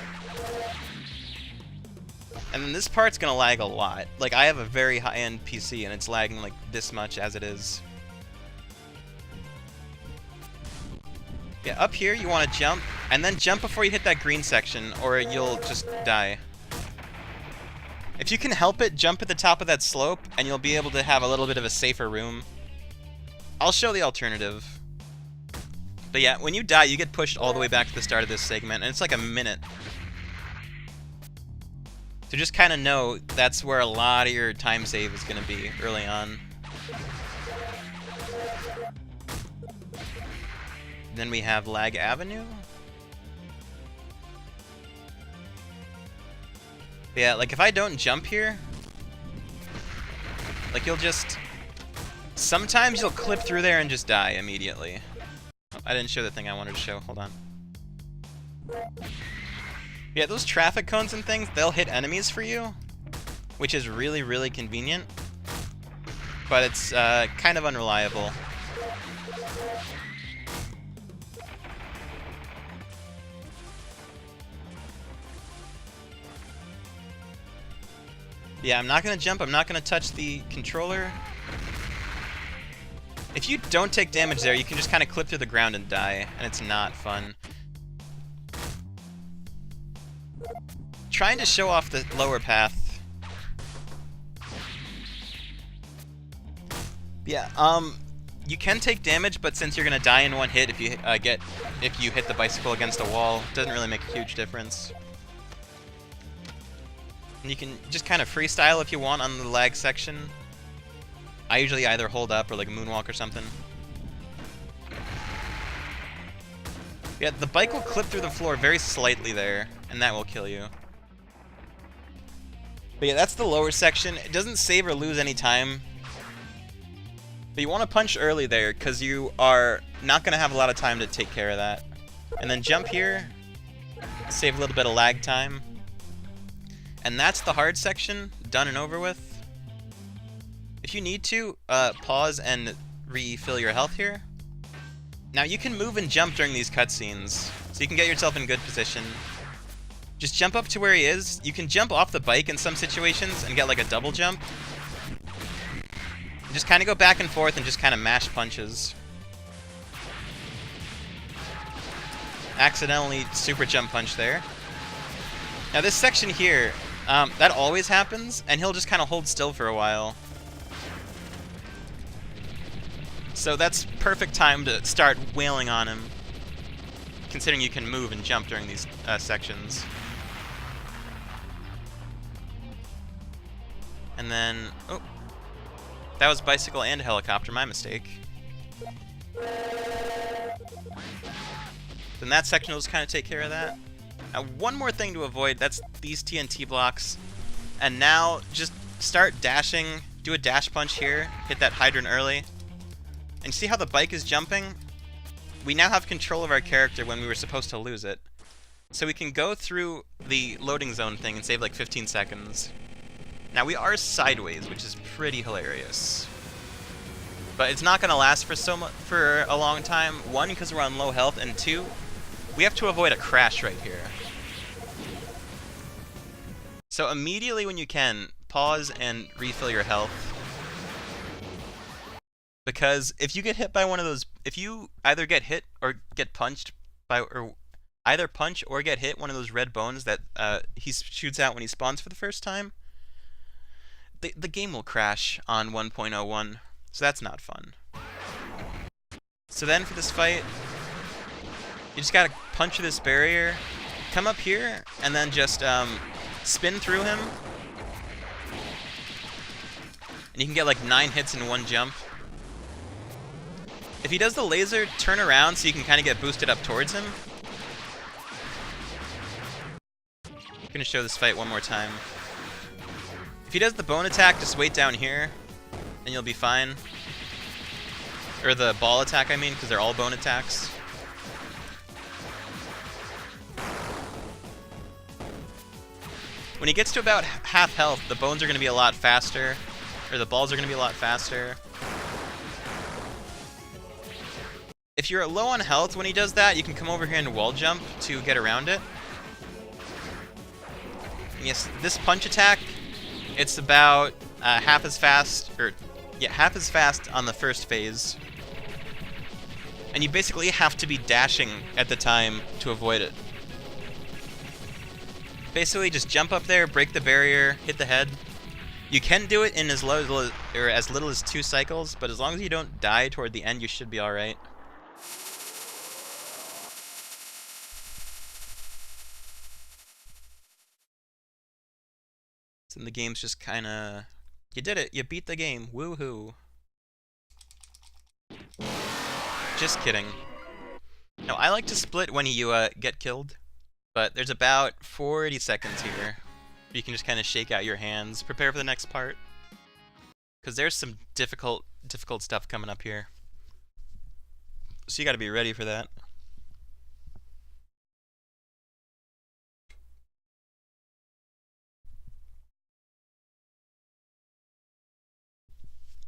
And then this part's gonna lag a lot. Like, I have a very high-end PC, and it's lagging like this much as it is. Yeah, up here you want to jump, and then jump before you hit that green section, or you'll just die. If you can help it, jump at the top of that slope, and you'll be able to have a little bit of a safer room. I'll show the alternative. But yeah, when you die, you get pushed all the way back to the start of this segment, and it's like a minute. So just kind of know that's where a lot of your time save is going to be early on. Then we have Lag Avenue. Yeah, like if I don't jump here, like you'll just... Sometimes you'll clip through there and just die immediately. Oh, I didn't show the thing I wanted to show, hold on. Yeah, those traffic cones and things, they'll hit enemies for you, which is really, really convenient. But it's kind of unreliable. Yeah, I'm not going to jump, I'm not going to touch the controller. If you don't take damage there, you can just kind of clip through the ground and die, and it's not fun. Trying to show off the lower path. Yeah, you can take damage, but since you're going to die in one hit if you hit the bicycle against a wall, it doesn't really make a huge difference. And you can just kind of freestyle if you want on the lag section. I usually either hold up or like moonwalk or something. Yeah, the bike will clip through the floor very slightly there, and that will kill you. But yeah, that's the lower section. It doesn't save or lose any time. But you want to punch early there, because you are not going to have a lot of time to take care of that. And then jump here, save a little bit of lag time. And that's the hard section, done and over with. If you need to, pause and refill your health here. Now you can move and jump during these cutscenes, so you can get yourself in good position. Just jump up to where he is. You can jump off the bike in some situations and get like a double jump. And just kind of go back and forth and just kind of mash punches. Accidentally super jump punch there. Now this section here, that always happens, and he'll just kind of hold still for a while. So that's perfect time to start wailing on him, considering you can move and jump during these sections. And then, oh, that was bicycle and helicopter, my mistake. Then that section will just kind of take care of that. Now, one more thing to avoid, that's these TNT blocks. And now, just start dashing, do a dash punch here, hit that hydrant early. And see how the bike is jumping? We now have control of our character when we were supposed to lose it. So we can go through the loading zone thing and save like 15 seconds. Now we are sideways, which is pretty hilarious. But it's not going to last for a long time. One, because we're on low health, and two, we have to avoid a crash right here. So immediately when you can, pause and refill your health. Because if you get hit by one of those, if you either get hit or get punched by, or either punch or get hit one of those red bones that he shoots out when he spawns for the first time, the game will crash on 1.01, so that's not fun. So then for this fight, you just gotta punch this barrier, come up here, and then just spin through him. And you can get like 9 hits in one jump. If he does the laser, turn around so you can kind of get boosted up towards him. I'm gonna show this fight one more time. If he does the bone attack, just wait down here, and you'll be fine. Or the ball attack, I mean, because they're all bone attacks. When he gets to about half health, the bones are going to be a lot faster. Or the balls are going to be a lot faster. If you're low on health when he does that, you can come over here and wall jump to get around it. And yes, this punch attack, it's about half as fast on the first phase. And you basically have to be dashing at the time to avoid it. Basically, just jump up there, break the barrier, hit the head. You can do it in as little as 2 cycles, but as long as you don't die toward the end, you should be alright. So the game's just kinda... You did it! You beat the game! Woohoo! Just kidding. No, I like to split when you get killed. But there's about 40 seconds here. You can just kind of shake out your hands, prepare for the next part. Because there's some difficult stuff coming up here. So you gotta be ready for that.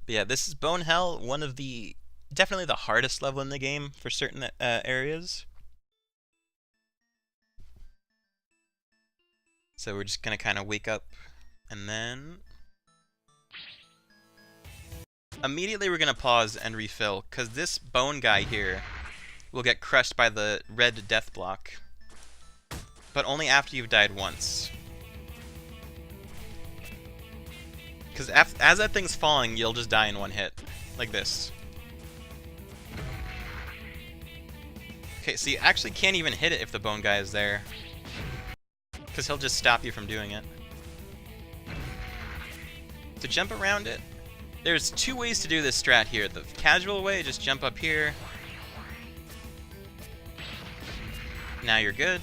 But yeah, this is Bone Hell, one of the... definitely the hardest level in the game for certain areas. So we're just gonna kind of wake up, and then... immediately we're gonna pause and refill, because this bone guy here will get crushed by the red death block. But only after you've died once. Because as that thing's falling, you'll just die in one hit. Like this. Okay, so you actually can't even hit it if the bone guy is there. Because he'll just stop you from doing it. To jump around it, there's 2 ways to do this strat here. The casual way, just jump up here. Now you're good.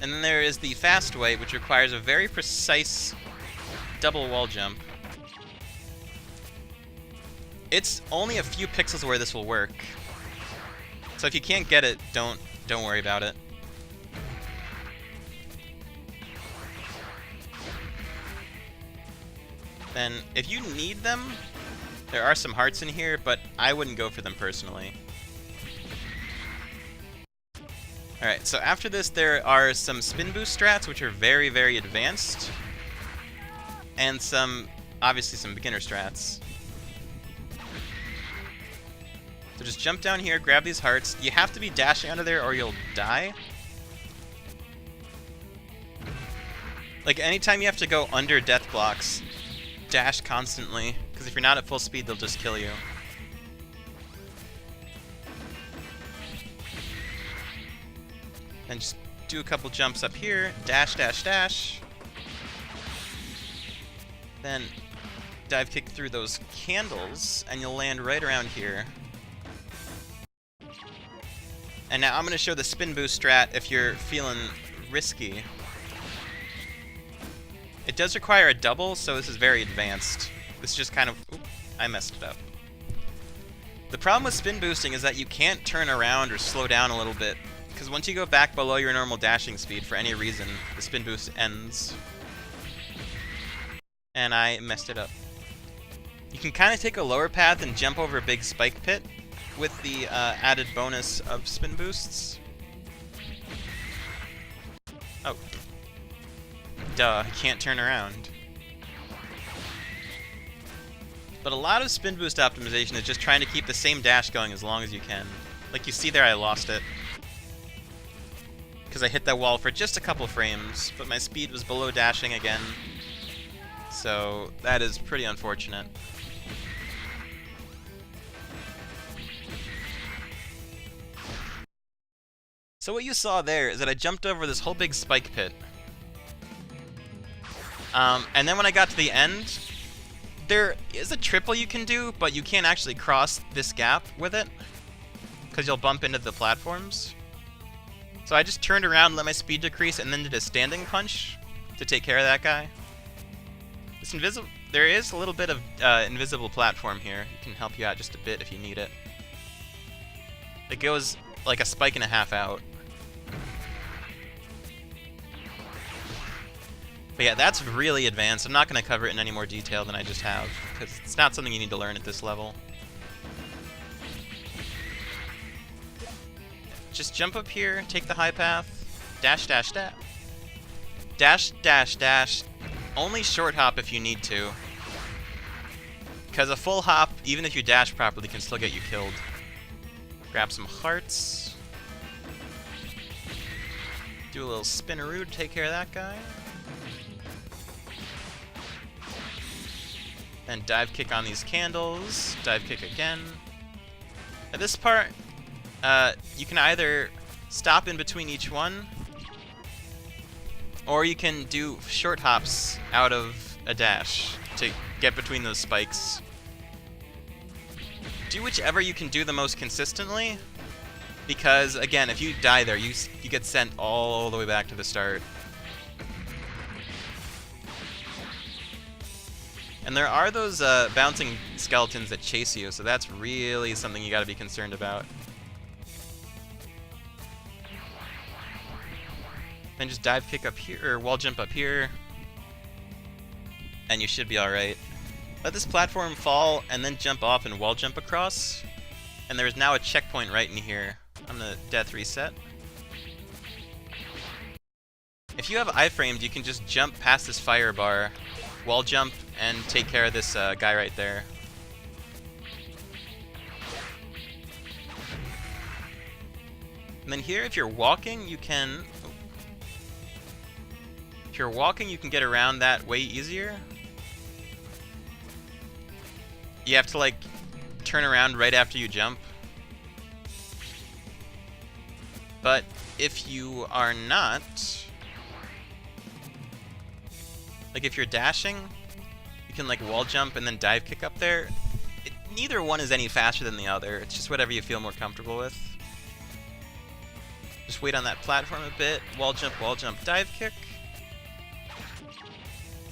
And then there is the fast way, which requires a very precise double wall jump. It's only a few pixels where this will work. So if you can't get it, don't worry about it. Then, if you need them, there are some hearts in here, but I wouldn't go for them personally. Alright, so after this there are some spin boost strats, which are very, very advanced. And obviously some beginner strats. So just jump down here, grab these hearts. You have to be dashing under there or you'll die. Like, anytime you have to go under death blocks, dash constantly, because if you're not at full speed, they'll just kill you. And just do a couple jumps up here, dash, dash, dash. Then dive kick through those candles, and you'll land right around here. And now I'm going to show the spin boost strat if you're feeling risky. It does require a double, so this is very advanced. This is just kind of... Oop, I messed it up. The problem with spin boosting is that you can't turn around or slow down a little bit, because once you go back below your normal dashing speed for any reason, the spin boost ends. And I messed it up. You can kind of take a lower path and jump over a big spike pit with the added bonus of spin boosts. Oh. Duh, I can't turn around. But a lot of spin boost optimization is just trying to keep the same dash going as long as you can. Like you see there, I lost it. because I hit that wall for just a couple frames, but my speed was below dashing again. So that is pretty unfortunate. So what you saw there is that I jumped over this whole big spike pit. And then when I got to the end, there is a triple you can do, but you can't actually cross this gap with it, because you'll bump into the platforms. So I just turned around, let my speed decrease, and then did a standing punch to take care of that guy. There is a little bit of invisible platform here. It can help you out just a bit if you need it. It goes like a spike and a half out. But yeah, that's really advanced. I'm not going to cover it in any more detail than I just have, because it's not something you need to learn at this level. Just jump up here, take the high path, dash, dash, dash. Dash, dash, dash. Only short hop if you need to. Because a full hop, even if you dash properly, can still get you killed. Grab some hearts. Do a little spinneroo to take care of that guy. Then dive kick on these candles. Dive kick again. At this part, you can either stop in between each one, or you can do short hops out of a dash to get between those spikes. Do whichever you can do the most consistently, because again, if you die there, you get sent all the way back to the start. And there are those bouncing skeletons that chase you, so that's really something you gotta be concerned about. Then just dive kick up here, or wall jump up here, and you should be alright. Let this platform fall, and then jump off and wall jump across. And there is now a checkpoint right in here. I'm gonna death reset. If you have iframes, you can just jump past this fire bar, wall jump, and take care of this guy right there. And then here, if you're walking, you can... If you're walking, you can get around that way easier. You have to, like, turn around right after you jump. But if you are not... Like, if you're dashing, you can, like, wall jump and then dive kick up there. Neither one is any faster than the other. It's just whatever you feel more comfortable with. Just wait on that platform a bit. Wall jump, dive kick.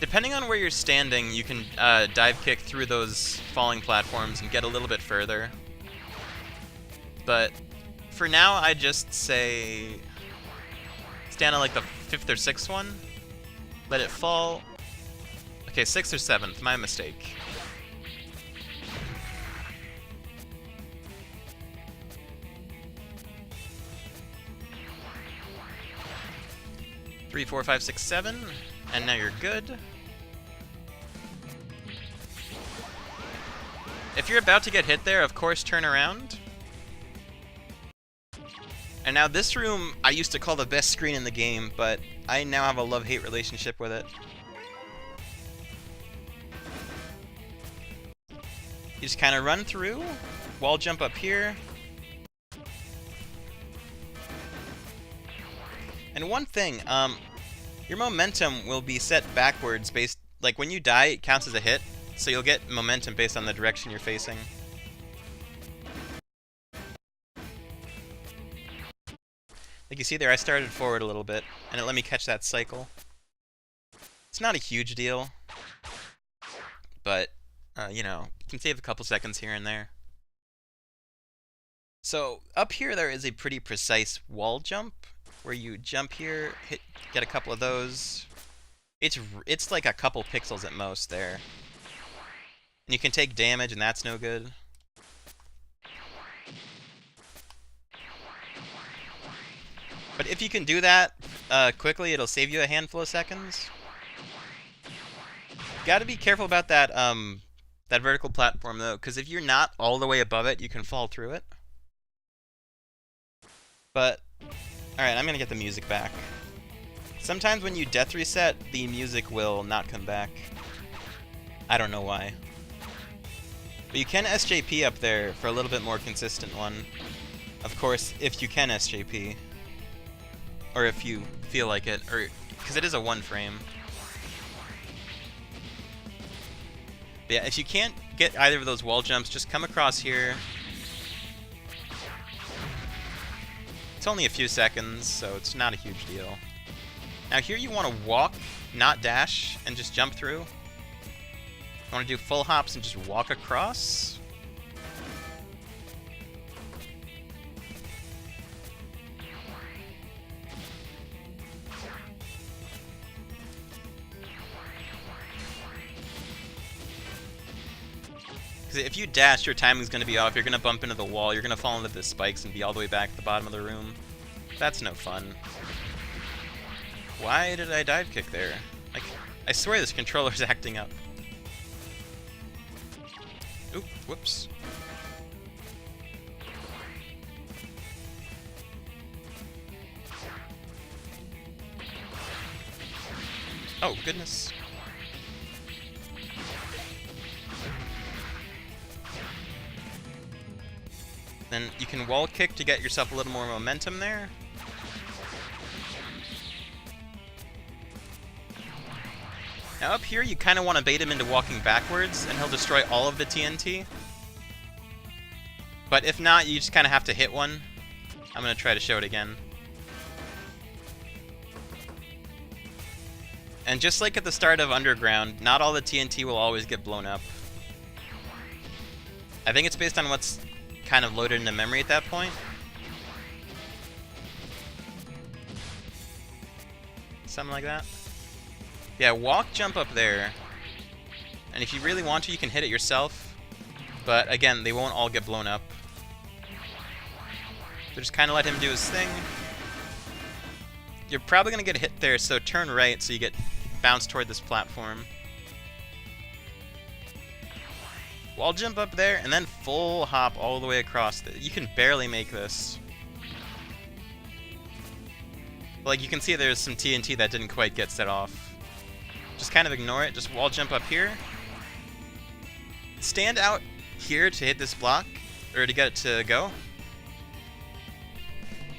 Depending on where you're standing, you can dive kick through those falling platforms and get a little bit further. But for now, I just say stand on like the 5th or 6th one. Let it fall. Okay, 6th or 7th, my mistake. Three, 4, 5, 6, 7, and now you're good. If you're about to get hit there, of course, turn around. And now this room, I used to call the best screen in the game, but I now have a love-hate relationship with it. You just kind of run through, wall jump up here. And one thing, your momentum will be set backwards based, like when you die, it counts as a hit, so you'll get momentum based on the direction you're facing. Like you see there, I started forward a little bit, and it let me catch that cycle. It's not a huge deal, but, you know, you can save a couple seconds here and there. So, up here there is a pretty precise wall jump, where you jump here, get a couple of those. It's like a couple pixels at most there. And you can take damage, and that's no good. But if you can do that quickly, it'll save you a handful of seconds. Gotta be careful about that that vertical platform though, because if you're not all the way above it, you can fall through it. But Alright, I'm gonna get the music back. Sometimes when you death reset, the music will not come back. I don't know why. But you can SJP up there for a little bit more consistent one. Of course, if you can SJP. Or if you feel like it, or because it is a 1 frame. But yeah, if you can't get either of those wall jumps, just come across here. It's only a few seconds, so it's not a huge deal. Now here you want to walk, not dash, and just jump through. You want to do full hops and just walk across. Because if you dash, your timing's going to be off, you're going to bump into the wall, you're going to fall into the spikes and be all the way back at the bottom of the room. That's no fun. Why did I dive kick there? Like, I swear this controller's acting up. Oop, whoops. Oh, goodness. Then you can wall kick to get yourself a little more momentum there. Now up here, you kind of want to bait him into walking backwards, and he'll destroy all of the TNT. But if not, you just kind of have to hit one. I'm going to try to show it again. And just like at the start of Underground, not all the TNT will always get blown up. I think it's based on what's kind of loaded into memory at that point. Something like that. Yeah, walk, jump up there. And if you really want to, you can hit it yourself. But again, they won't all get blown up. So just kind of let him do his thing. You're probably going to get hit there, so turn right so you get bounced toward this platform. Wall jump up there, and then full hop all the way across. You can barely make this. Like, you can see there's some TNT that didn't quite get set off. Just kind of ignore it. Just wall jump up here. Stand out here to hit this block, or to get it to go.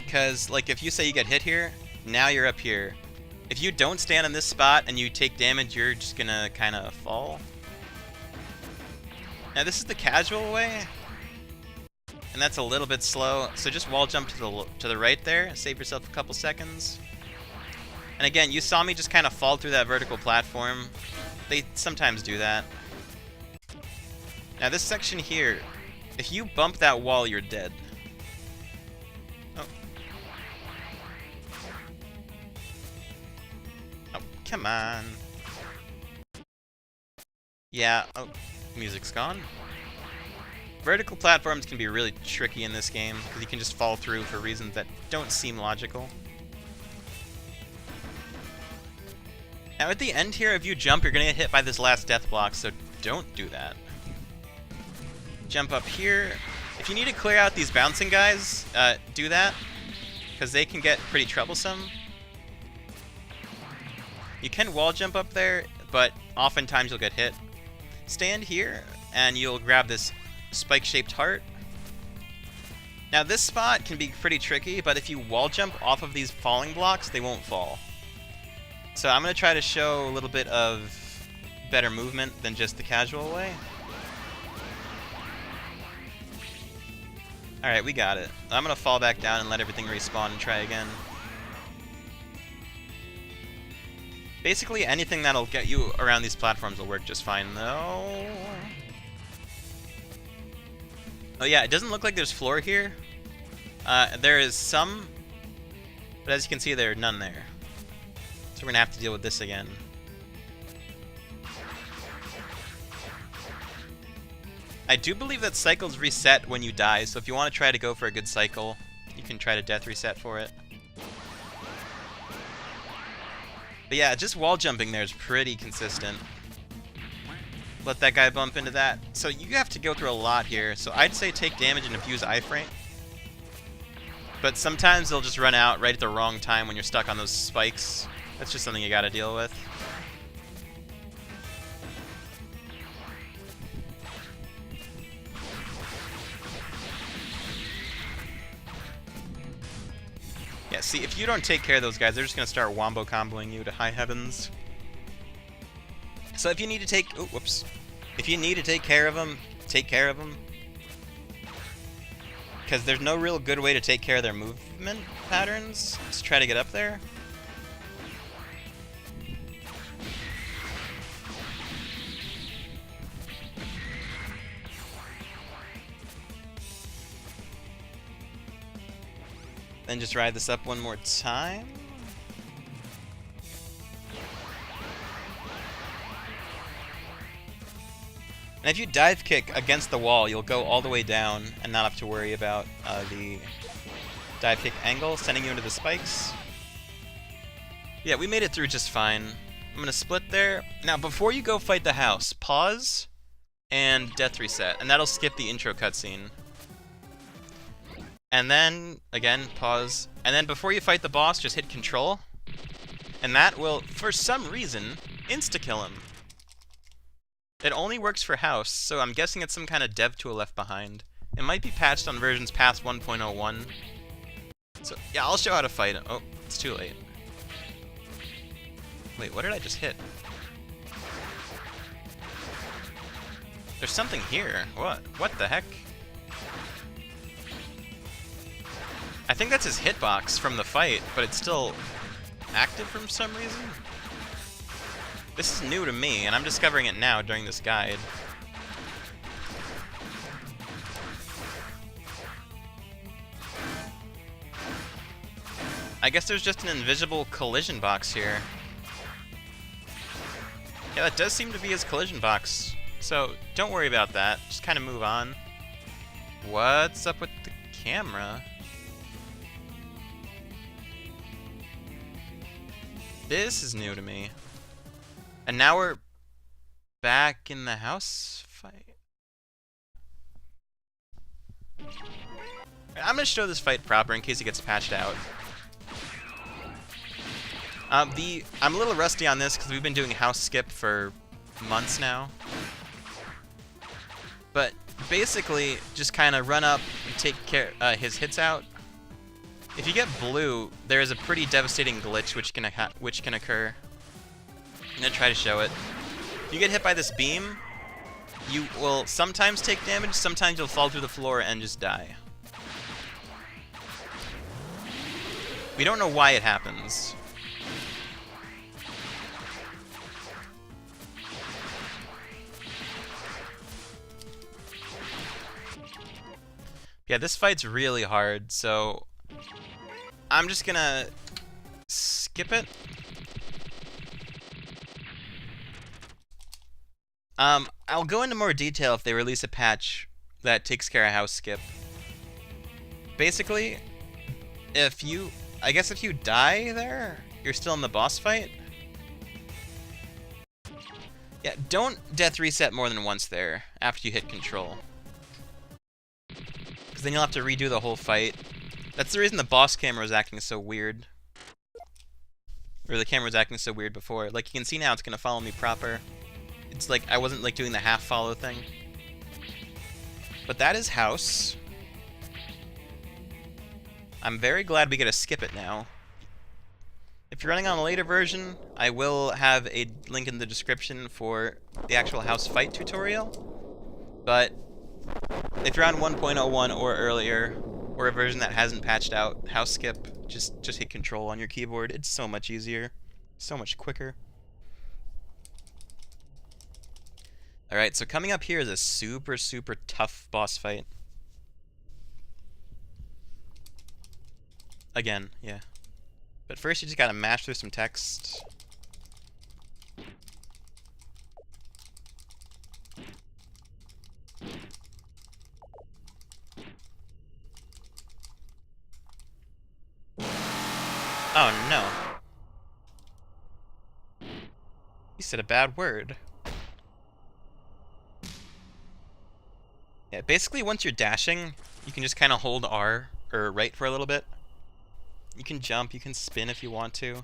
Because, like, if you say you get hit here, now you're up here. If you don't stand in this spot and you take damage, you're just gonna kind of fall. Now this is the casual way, and that's a little bit slow, so just wall jump to the right there, save yourself a couple seconds. And again, you saw me just kind of fall through that vertical platform. They sometimes do that. Now this section here, if you bump that wall, you're dead. Oh. Oh, come on. Yeah, oh. Music's gone. Vertical platforms can be really tricky in this game, because you can just fall through for reasons that don't seem logical. Now at the end here, if you jump, you're going to get hit by this last death block, so don't do that. Jump up here. If you need to clear out these bouncing guys, do that, because they can get pretty troublesome. You can wall jump up there, but oftentimes you'll get hit. Stand here, and you'll grab this spike-shaped heart. Now this spot can be pretty tricky, but if you wall jump off of these falling blocks, they won't fall. So I'm going to try to show a little bit of better movement than just the casual way. Alright, we got it. I'm going to fall back down and let everything respawn and try again. Basically, anything that'll get you around these platforms will work just fine, though. Oh yeah, it doesn't look like there's floor here. There is some, but as you can see, there are none there. So we're gonna have to deal with this again. I do believe that cycles reset when you die, so if you want to try to go for a good cycle, you can try to death reset for it. But yeah, just wall jumping there is pretty consistent. Let that guy bump into that. So you have to go through a lot here. So I'd say take damage and infuse iframe. But sometimes they'll just run out right at the wrong time when you're stuck on those spikes. That's just something you gotta deal with. Yeah, see, if you don't take care of those guys, they're just gonna start wombo comboing you to high heavens. So if you need to take... Oh, whoops. If you need to take care of them, take care of them. Because there's no real good way to take care of their movement patterns. Just try to get up there. Then just ride this up one more time. And if you dive kick against the wall, you'll go all the way down and not have to worry about the dive kick angle sending you into the spikes. Yeah, we made it through just fine. I'm going to split there. Now, before you go fight the house, pause and death reset, and that'll skip the intro cutscene. And then, again, pause. And then before you fight the boss, just hit control. And that will, for some reason, insta-kill him. It only works for house, so I'm guessing it's some kind of dev tool left behind. It might be patched on versions past 1.01. So, yeah, I'll show how to fight it. Oh, it's too late. Wait, what did I just hit? There's something here. What? What the heck? I think that's his hitbox from the fight, but it's still active for some reason. This is new to me, and I'm discovering it now during this guide. I guess there's just an invisible collision box here. Yeah, that does seem to be his collision box. So, don't worry about that. Just kind of move on. What's up with the camera? This is new to me. And now we're back in the house fight. I'm gonna show this fight proper in case it gets patched out. I'm a little rusty on this because we've been doing house skip for months now. But basically, just kind of run up and take care his hits out. If you get blue, there is a pretty devastating glitch which can occur. I'm gonna try to show it. If you get hit by this beam, you will sometimes take damage, sometimes you'll fall through the floor and just die. We don't know why it happens. Yeah, this fight's really hard, so I'm just gonna skip it. I'll go into more detail if they release a patch that takes care of house skip. Basically, I guess if you die there, you're still in the boss fight. Yeah, don't death reset more than once there after you hit control. Because then you'll have to redo the whole fight. That's the reason the boss camera was acting so weird. Or the camera was acting so weird before. Like, you can see now it's going to follow me proper. It's like I wasn't like doing the half follow thing. But that is house. I'm very glad we get to skip it now. If you're running on a later version, I will have a link in the description for the actual house fight tutorial. But if you're on 1.01 or earlier, or a version that hasn't patched out house skip, just hit control on your keyboard. It's so much easier, so much quicker. Alright, so coming up here is a super, super tough boss fight. Again, yeah. But first you just gotta mash through some text. Oh no. You said a bad word. Yeah, basically once you're dashing, you can just kind of hold R or right for a little bit. You can jump, you can spin if you want to.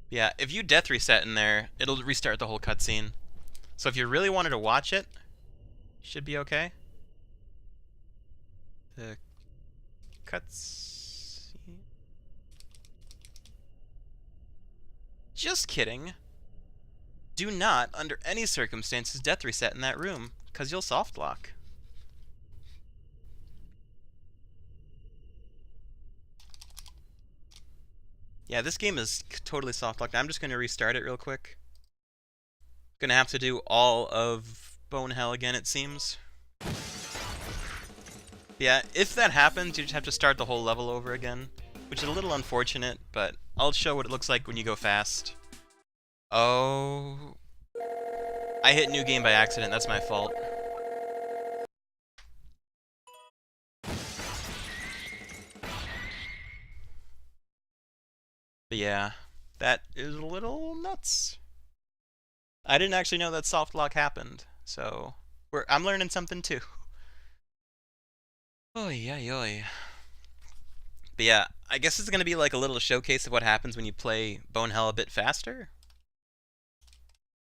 Yeah, if you death reset in there, it'll restart the whole cutscene. So if you really wanted to watch it, should be okay. The cutscene. Just kidding. Do not, under any circumstances, death reset in that room, because you'll soft lock. Yeah, this game is totally soft locked. I'm just going to restart it real quick. Gonna have to do all of Bone Hell again, it seems. Yeah, if that happens, you just have to start the whole level over again, which is a little unfortunate, but I'll show what it looks like when you go fast. Oh... I hit new game by accident, that's my fault. But yeah, that is a little nuts. I didn't actually know that soft lock happened, so I'm learning something too. Oy, oy, oy. But yeah, I guess it's gonna be like a little showcase of what happens when you play Bone Hell a bit faster.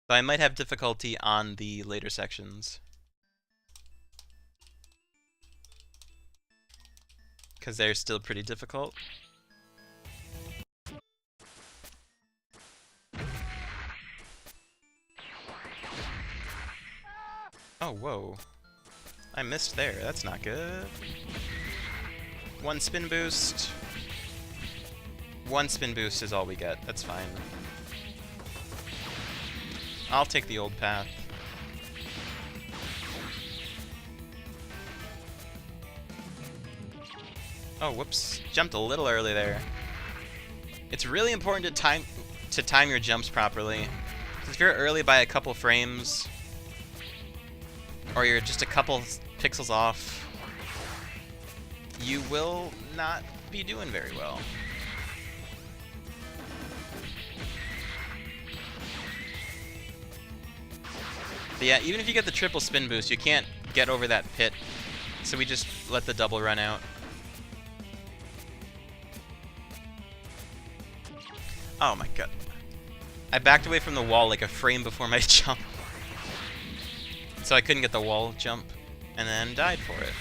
So I might have difficulty on the later sections, because they're still pretty difficult. Oh, whoa. I missed there. That's not good. One spin boost. One spin boost is all we get. That's fine. I'll take the old path. Oh, whoops. Jumped a little early there. It's really important to time your jumps properly. Because if you're early by a couple frames, or you're just a couple pixels off, you will not be doing very well. But yeah, even if you get the triple spin boost, you can't get over that pit, so we just let the double run out. Oh my god. I backed away from the wall like a frame before my jump. So I couldn't get the wall jump, and then died for it.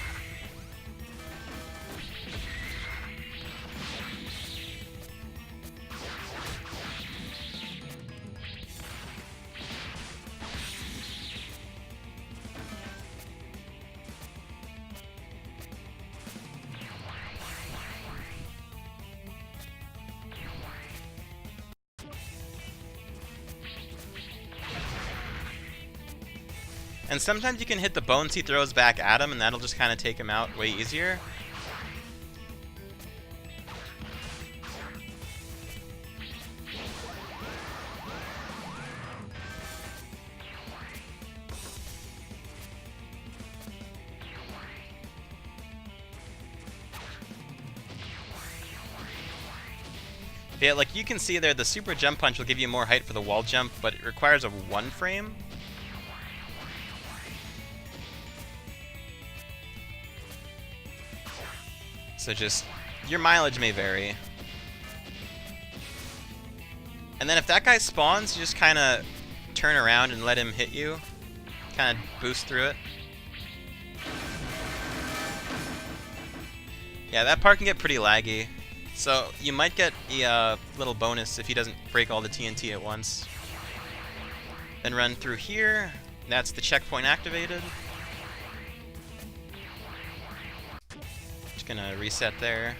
And sometimes you can hit the bones he throws back at him, and that'll just kind of take him out way easier. But yeah, like you can see there, the super jump punch will give you more height for the wall jump, but it requires a 1 frame. So just, your mileage may vary. And then if that guy spawns, you just kind of turn around and let him hit you. Kind of boost through it. Yeah, that part can get pretty laggy. So you might get a little bonus if he doesn't break all the TNT at once. Then run through here. That's the checkpoint activated. Just gonna reset there.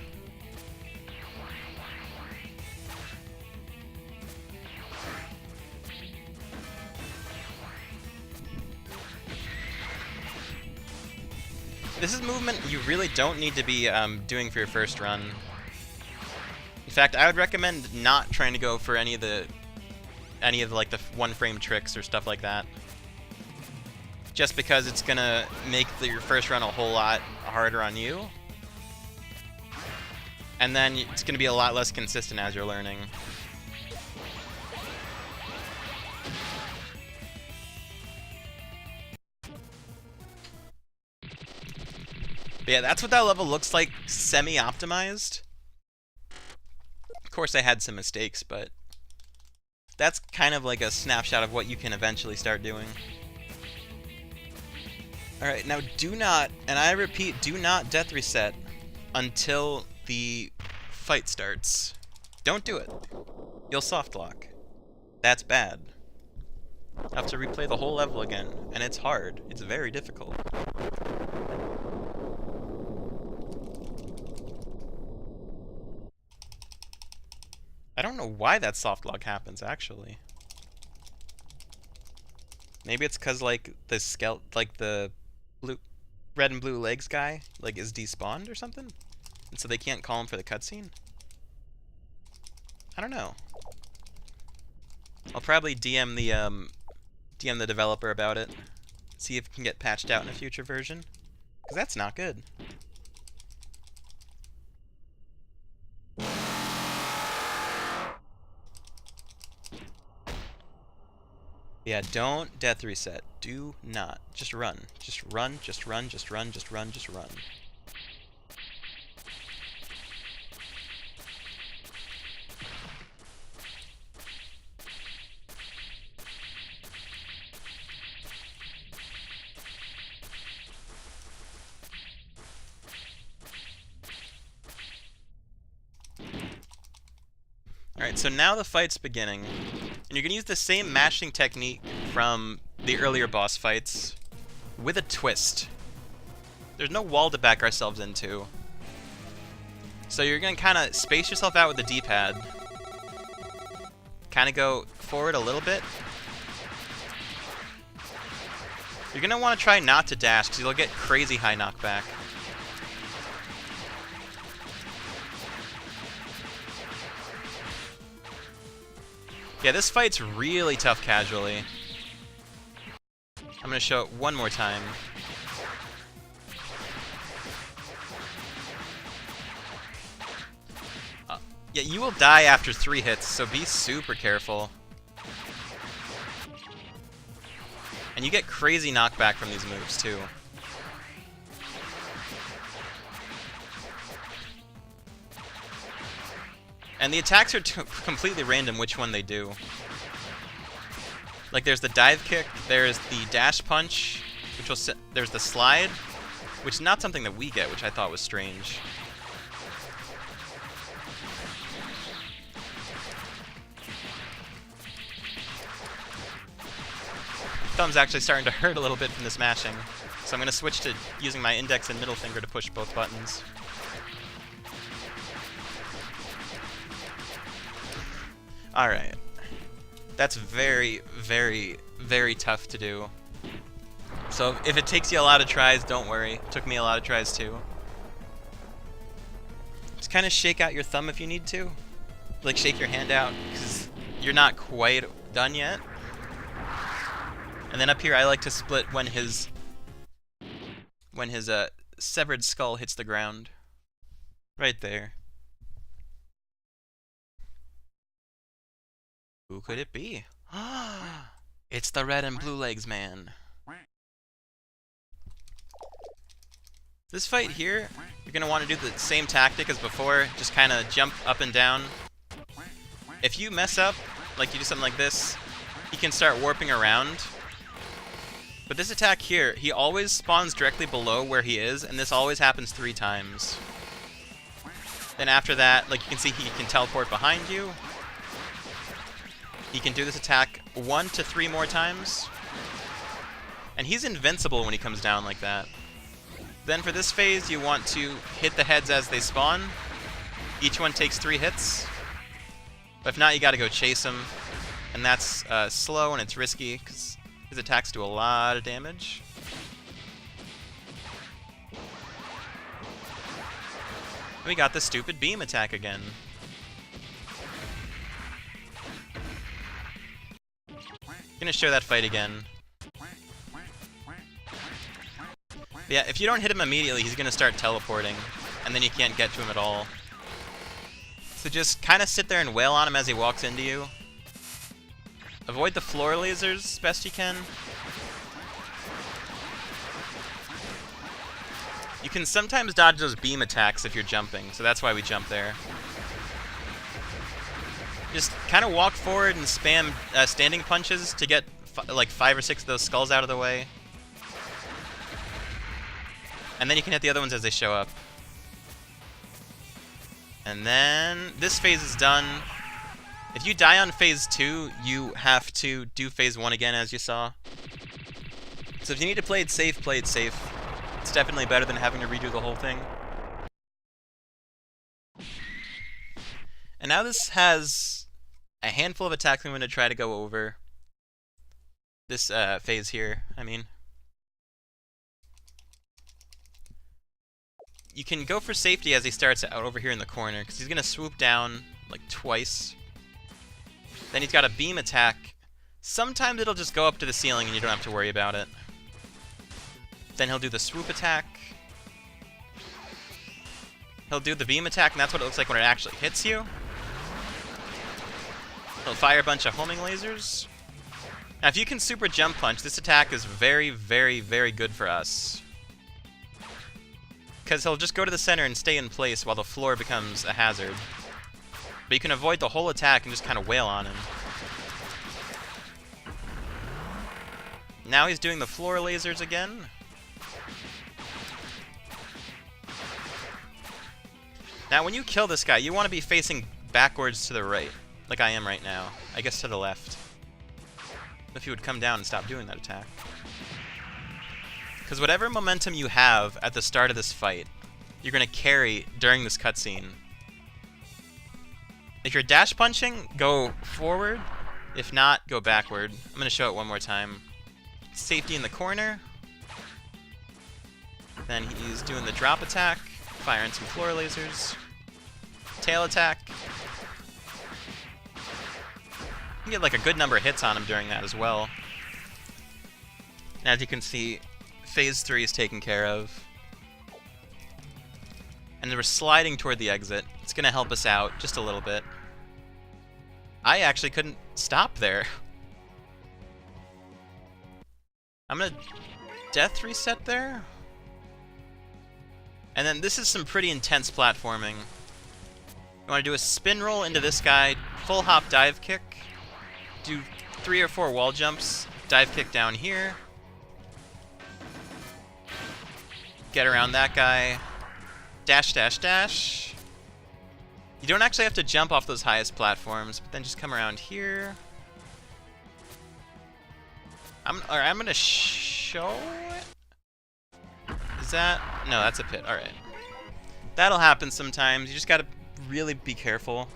This is movement you really don't need to be doing for your first run. In fact, I would recommend not trying to go for any of the like the 1 frame tricks or stuff like that. Just because it's gonna make your first run a whole lot harder on you. And then it's going to be a lot less consistent as you're learning. But yeah, that's what that level looks like, semi-optimized. Of course, I had some mistakes, but that's kind of like a snapshot of what you can eventually start doing. Alright, now do not, and I repeat, do not death reset until the fight starts. Don't do it. You'll soft lock. That's bad. You have to replay the whole level again, and it's hard. It's very difficult. I don't know why that soft lock happens, actually. Maybe it's because, like, the red and blue legs guy, like, is despawned or something? And so they can't call him for the cutscene? I don't know. I'll probably DM the developer about it. See if it can get patched out in a future version. Because that's not good. Yeah, don't death reset. Do not. Just run. Just run, just run, just run, just run, just run. Alright, so now the fight's beginning. And you're going to use the same mashing technique from the earlier boss fights with a twist. There's no wall to back ourselves into. So you're going to kind of space yourself out with the D-pad. Kind of go forward a little bit. You're going to want to try not to dash because you'll get crazy high knockback. Yeah, this fight's really tough casually. I'm gonna show it one more time. Yeah, you will die after 3 hits, so be super careful. And you get crazy knockback from these moves, too. And the attacks are completely random which one they do. Like there's the dive kick, there's the dash punch, which will there's the slide, which is not something that we get, which I thought was strange. Thumb's actually starting to hurt a little bit from this mashing, so I'm going to switch to using my index and middle finger to push both buttons. Alright. That's very, very, very tough to do. So if it takes you a lot of tries, don't worry. It took me a lot of tries too. Just kind of shake out your thumb if you need to. Like shake your hand out, because you're not quite done yet. And then up here I like to split when his severed skull hits the ground. Right there. Who could it be? It's the red and blue legs man. This fight here, you're going to want to do the same tactic as before, just kind of jump up and down. If you mess up, like you do something like this, he can start warping around. But this attack here, he always spawns directly below where he is, and this always happens 3 times. Then after that, like you can see he can teleport behind you. He can do this attack 1 to 3 more times. And he's invincible when he comes down like that. Then for this phase, you want to hit the heads as they spawn. Each one takes 3 hits. But if not, you gotta go chase him. And that's slow and it's risky, because his attacks do a lot of damage. We got the stupid beam attack again. Gonna show that fight again. But yeah, if you don't hit him immediately, he's gonna start teleporting, and then you can't get to him at all. So just kind of sit there and wail on him as he walks into you. Avoid the floor lasers as best you can. You can sometimes dodge those beam attacks if you're jumping, so that's why we jump there. Just kind of walk forward and spam standing punches to get like 5 or 6 of those skulls out of the way. And then you can hit the other ones as they show up. And then this phase is done. If you die on phase 2, you have to do phase 1 again, as you saw. So if you need to play it safe, play it safe. It's definitely better than having to redo the whole thing. And now this has a handful of attacks I'm going to try to go over. This phase here, I mean. You can go for safety as he starts out over here in the corner, because he's going to swoop down like twice. Then he's got a beam attack. Sometimes it'll just go up to the ceiling and you don't have to worry about it. Then he'll do the swoop attack. He'll do the beam attack, and that's what it looks like when it actually hits you. He'll fire a bunch of homing lasers. Now, if you can super jump punch, this attack is very, very, very good for us. Because he'll just go to the center and stay in place while the floor becomes a hazard. But you can avoid the whole attack and just kind of wail on him. Now he's doing the floor lasers again. Now, when you kill this guy, you want to be facing backwards to the right, like I am right now. I guess to the left. If you would come down and stop doing that attack. Because whatever momentum you have at the start of this fight, you're going to carry during this cutscene. If you're dash punching, go forward. If not, go backward. I'm going to show it one more time. Safety in the corner. Then he's doing the drop attack. Firing some floor lasers. Tail attack. You can get like a good number of hits on him during that as well. And as you can see, phase 3 is taken care of. And we're sliding toward the exit. It's going to help us out just a little bit. I actually couldn't stop there. I'm going to death reset there. And then this is some pretty intense platforming. You want to do a spin roll into this guy, full hop dive kick, do 3 or 4 wall jumps, dive kick down here, get around that guy, dash, dash, dash. You don't actually have to jump off those highest platforms, but then just come around here. I'm going to show it. Is that? No, that's a pit. Alright. That'll happen sometimes. You just gotta really be careful.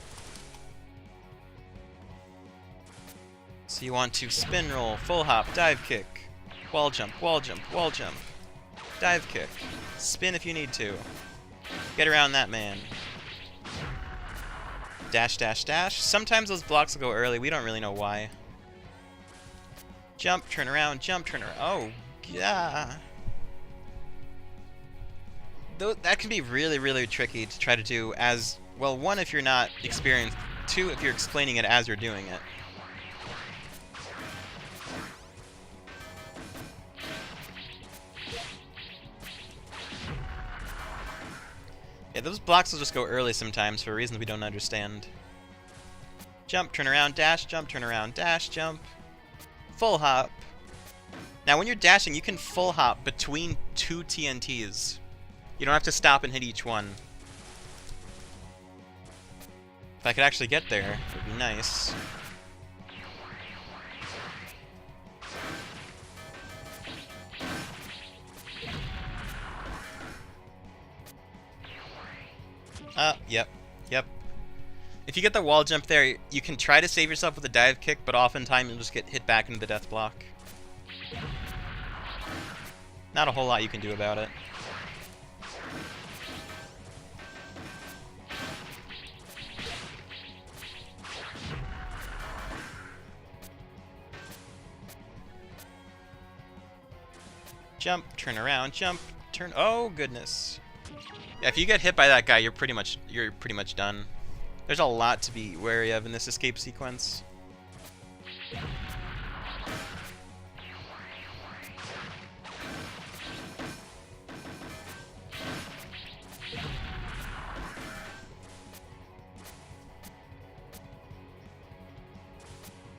So you want to spin roll, full hop, dive kick, wall jump, wall jump, wall jump, dive kick, spin if you need to. Get around that man. Dash, dash, dash. Sometimes those blocks will go early. We don't really know why. Jump, turn around, jump, turn around. Oh, yeah. That can be really, really tricky to try to do as, well, 1, if you're not experienced, 2, if you're explaining it as you're doing it. Yeah, those blocks will just go early sometimes for reasons we don't understand. Jump, turn around, dash, jump, turn around, dash, jump. Full hop. Now, when you're dashing, you can full hop between 2 TNTs. You don't have to stop and hit each one. If I could actually get there, it would be nice. Yep. If you get the wall jump there, you can try to save yourself with a dive kick, but oftentimes you'll just get hit back into the death block. Not a whole lot you can do about it. Jump, turn around, jump, turn. Oh goodness! Yeah, if you get hit by that guy, you're pretty much done. There's a lot to be wary of in this escape sequence.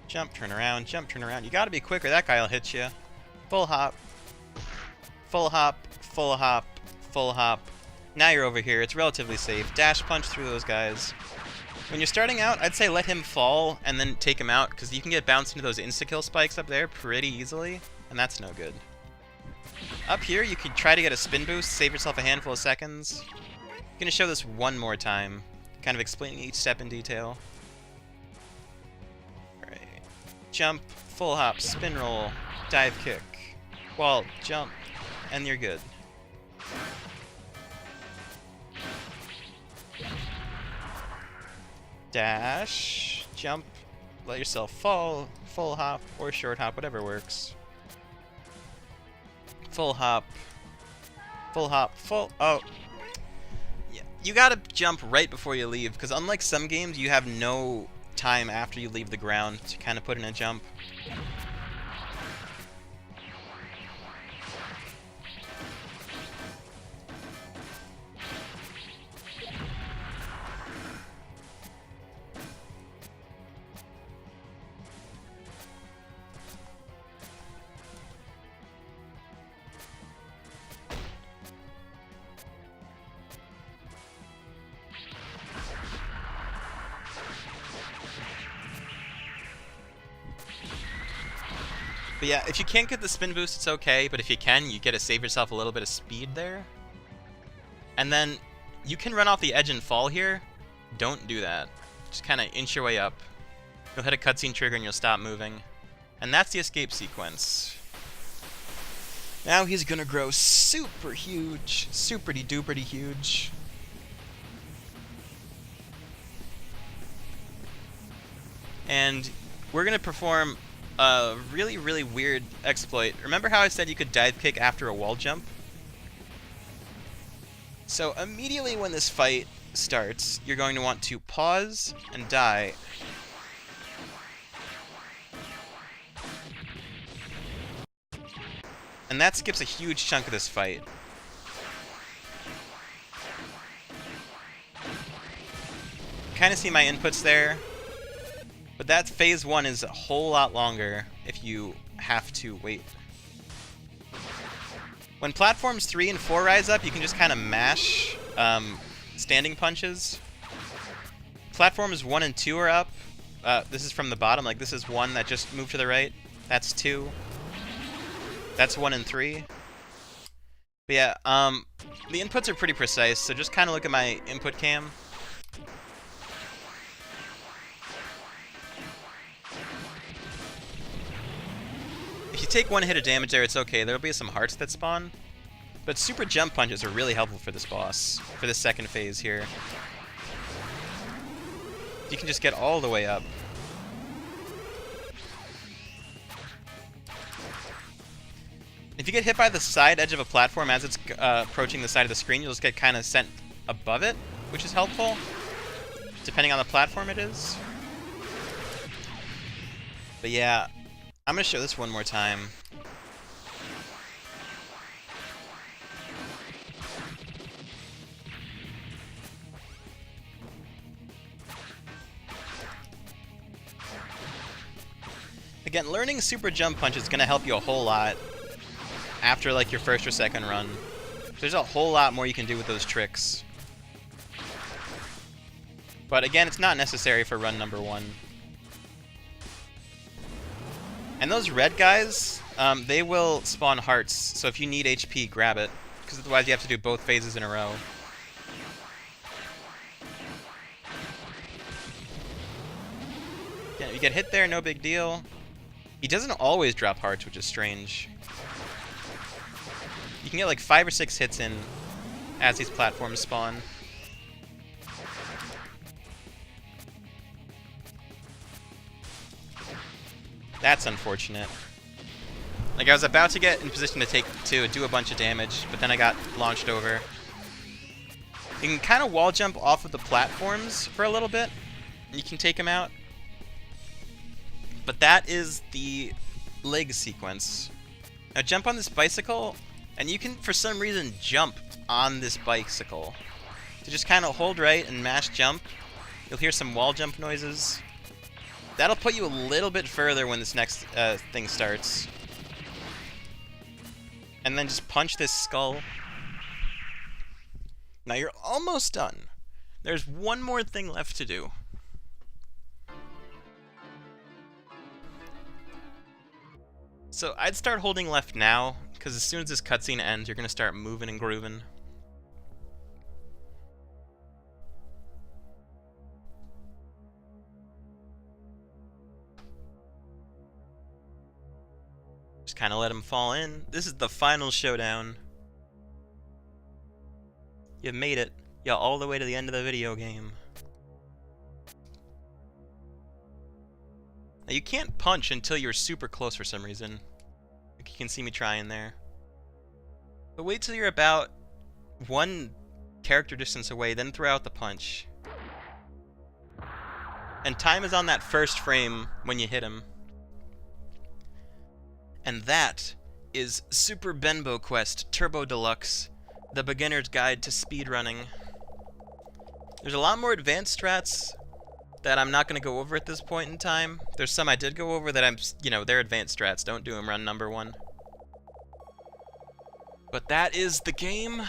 Jump, turn around, jump, turn around. You gotta be quicker, that guy'll hit you. Full hop. Full hop, full hop, full hop. Now you're over here, it's relatively safe. Dash punch through those guys. When you're starting out, I'd say let him fall and then take him out, because you can get bounced into those insta-kill spikes up there pretty easily, and that's no good. Up here, you could try to get a spin boost, save yourself a handful of seconds. I'm gonna show this one more time, kind of explaining each step in detail. Alright. Jump, full hop, spin roll, dive kick, wall, jump, and you're good. Dash, jump, let yourself fall, full hop, or short hop, whatever works. Full hop, full, oh. Yeah, you gotta jump right before you leave, because unlike some games, you have no time after you leave the ground to kind of put in a jump. But yeah, if you can't get the spin boost, it's okay, but if you can, you get to save yourself a little bit of speed there. And then you can run off the edge and fall here. Don't do that. Just kind of inch your way up. You'll hit a cutscene trigger and you'll stop moving. And that's the escape sequence. Now he's gonna grow super huge. Super-de-duper-de huge. And we're gonna perform a really, really weird exploit. Remember how I said you could dive kick after a wall jump? So immediately when this fight starts, you're going to want to pause and die. And that skips a huge chunk of this fight. Kind of see my inputs there. But that phase 1 is a whole lot longer if you have to wait. When platforms 3 and 4 rise up, you can just kind of mash standing punches. Platforms 1 and 2 are up. This is from the bottom, like this is 1 that just moved to the right. That's 2. That's 1 and 3. But yeah, the inputs are pretty precise, so just kind of look at my input cam. If you take 1 hit of damage there, it's okay. There'll be some hearts that spawn. But super jump punches are really helpful for this boss, for this second phase here. You can just get all the way up. If you get hit by the side edge of a platform as it's approaching the side of the screen, you'll just get kind of sent above it, which is helpful, depending on the platform it is. But yeah, I'm going to show this one more time. Again, learning super jump punch is going to help you a whole lot after like your first or second run. There's a whole lot more you can do with those tricks. But again, it's not necessary for run number 1. And those red guys, they will spawn hearts, so if you need HP, grab it, because otherwise you have to do both phases in a row. Yeah, you get hit there, no big deal. He doesn't always drop hearts, which is strange. You can get like 5 or 6 hits in as these platforms spawn. That's unfortunate. Like, I was about to get in position to do a bunch of damage, but then I got launched over. You can kind of wall jump off of the platforms for a little bit, and you can take them out. But that is the leg sequence. Now jump on this bicycle, and you can, for some reason, jump on this bicycle. So just kind of hold right and mash jump. You'll hear some wall jump noises. That'll put you a little bit further when this next thing starts. And then just punch this skull. Now you're almost done. There's one more thing left to do. So I'd start holding left now, because as soon as this cutscene ends, you're going to start moving and grooving. Just kind of let him fall in. This is the final showdown. You've made it. Yeah, all the way to the end of the video game. Now you can't punch until you're super close for some reason. Like you can see me trying there. But wait till you're about one character distance away, then throw out the punch. And time is on that first frame when you hit him. And that is Super Benbo Quest Turbo Deluxe, the beginner's guide to speedrunning. There's a lot more advanced strats that I'm not going to go over at this point in time. There's some I did go over that I'm, they're advanced strats. Don't do them run number 1. But that is the game.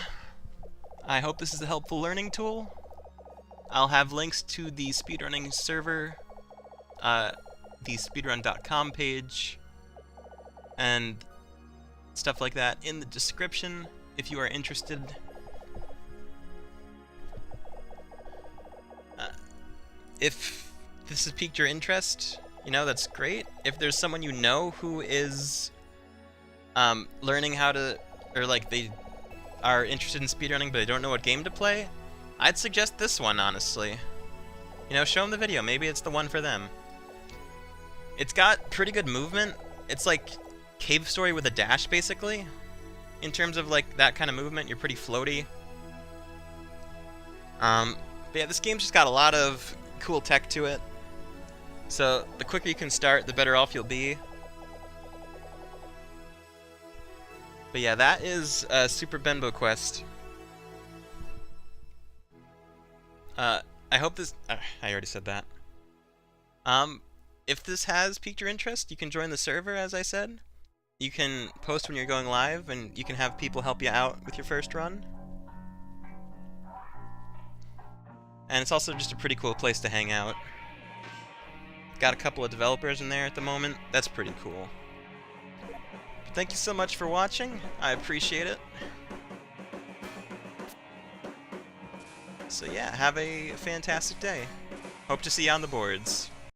I hope this is a helpful learning tool. I'll have links to the speedrunning server, the speedrun.com page, and stuff like that in the description if you are interested. If this has piqued your interest, that's great. If there's someone you know who is learning how to, or like they are interested in speedrunning but they don't know what game to play, I'd suggest this one, honestly. Show them the video. Maybe it's the one for them. It's got pretty good movement. It's like Cave Story with a dash, basically. In terms of like that kind of movement, you're pretty floaty. But yeah, this game's just got a lot of cool tech to it. So the quicker you can start, the better off you'll be. But yeah, that is Super Benbo Quest. I hope this... I already said that. If this has piqued your interest, you can join the server, as I said. You can post when you're going live, and you can have people help you out with your first run. And it's also just a pretty cool place to hang out. Got a couple of developers in there at the moment. That's pretty cool. Thank you so much for watching. I appreciate it. So yeah, have a fantastic day. Hope to see you on the boards.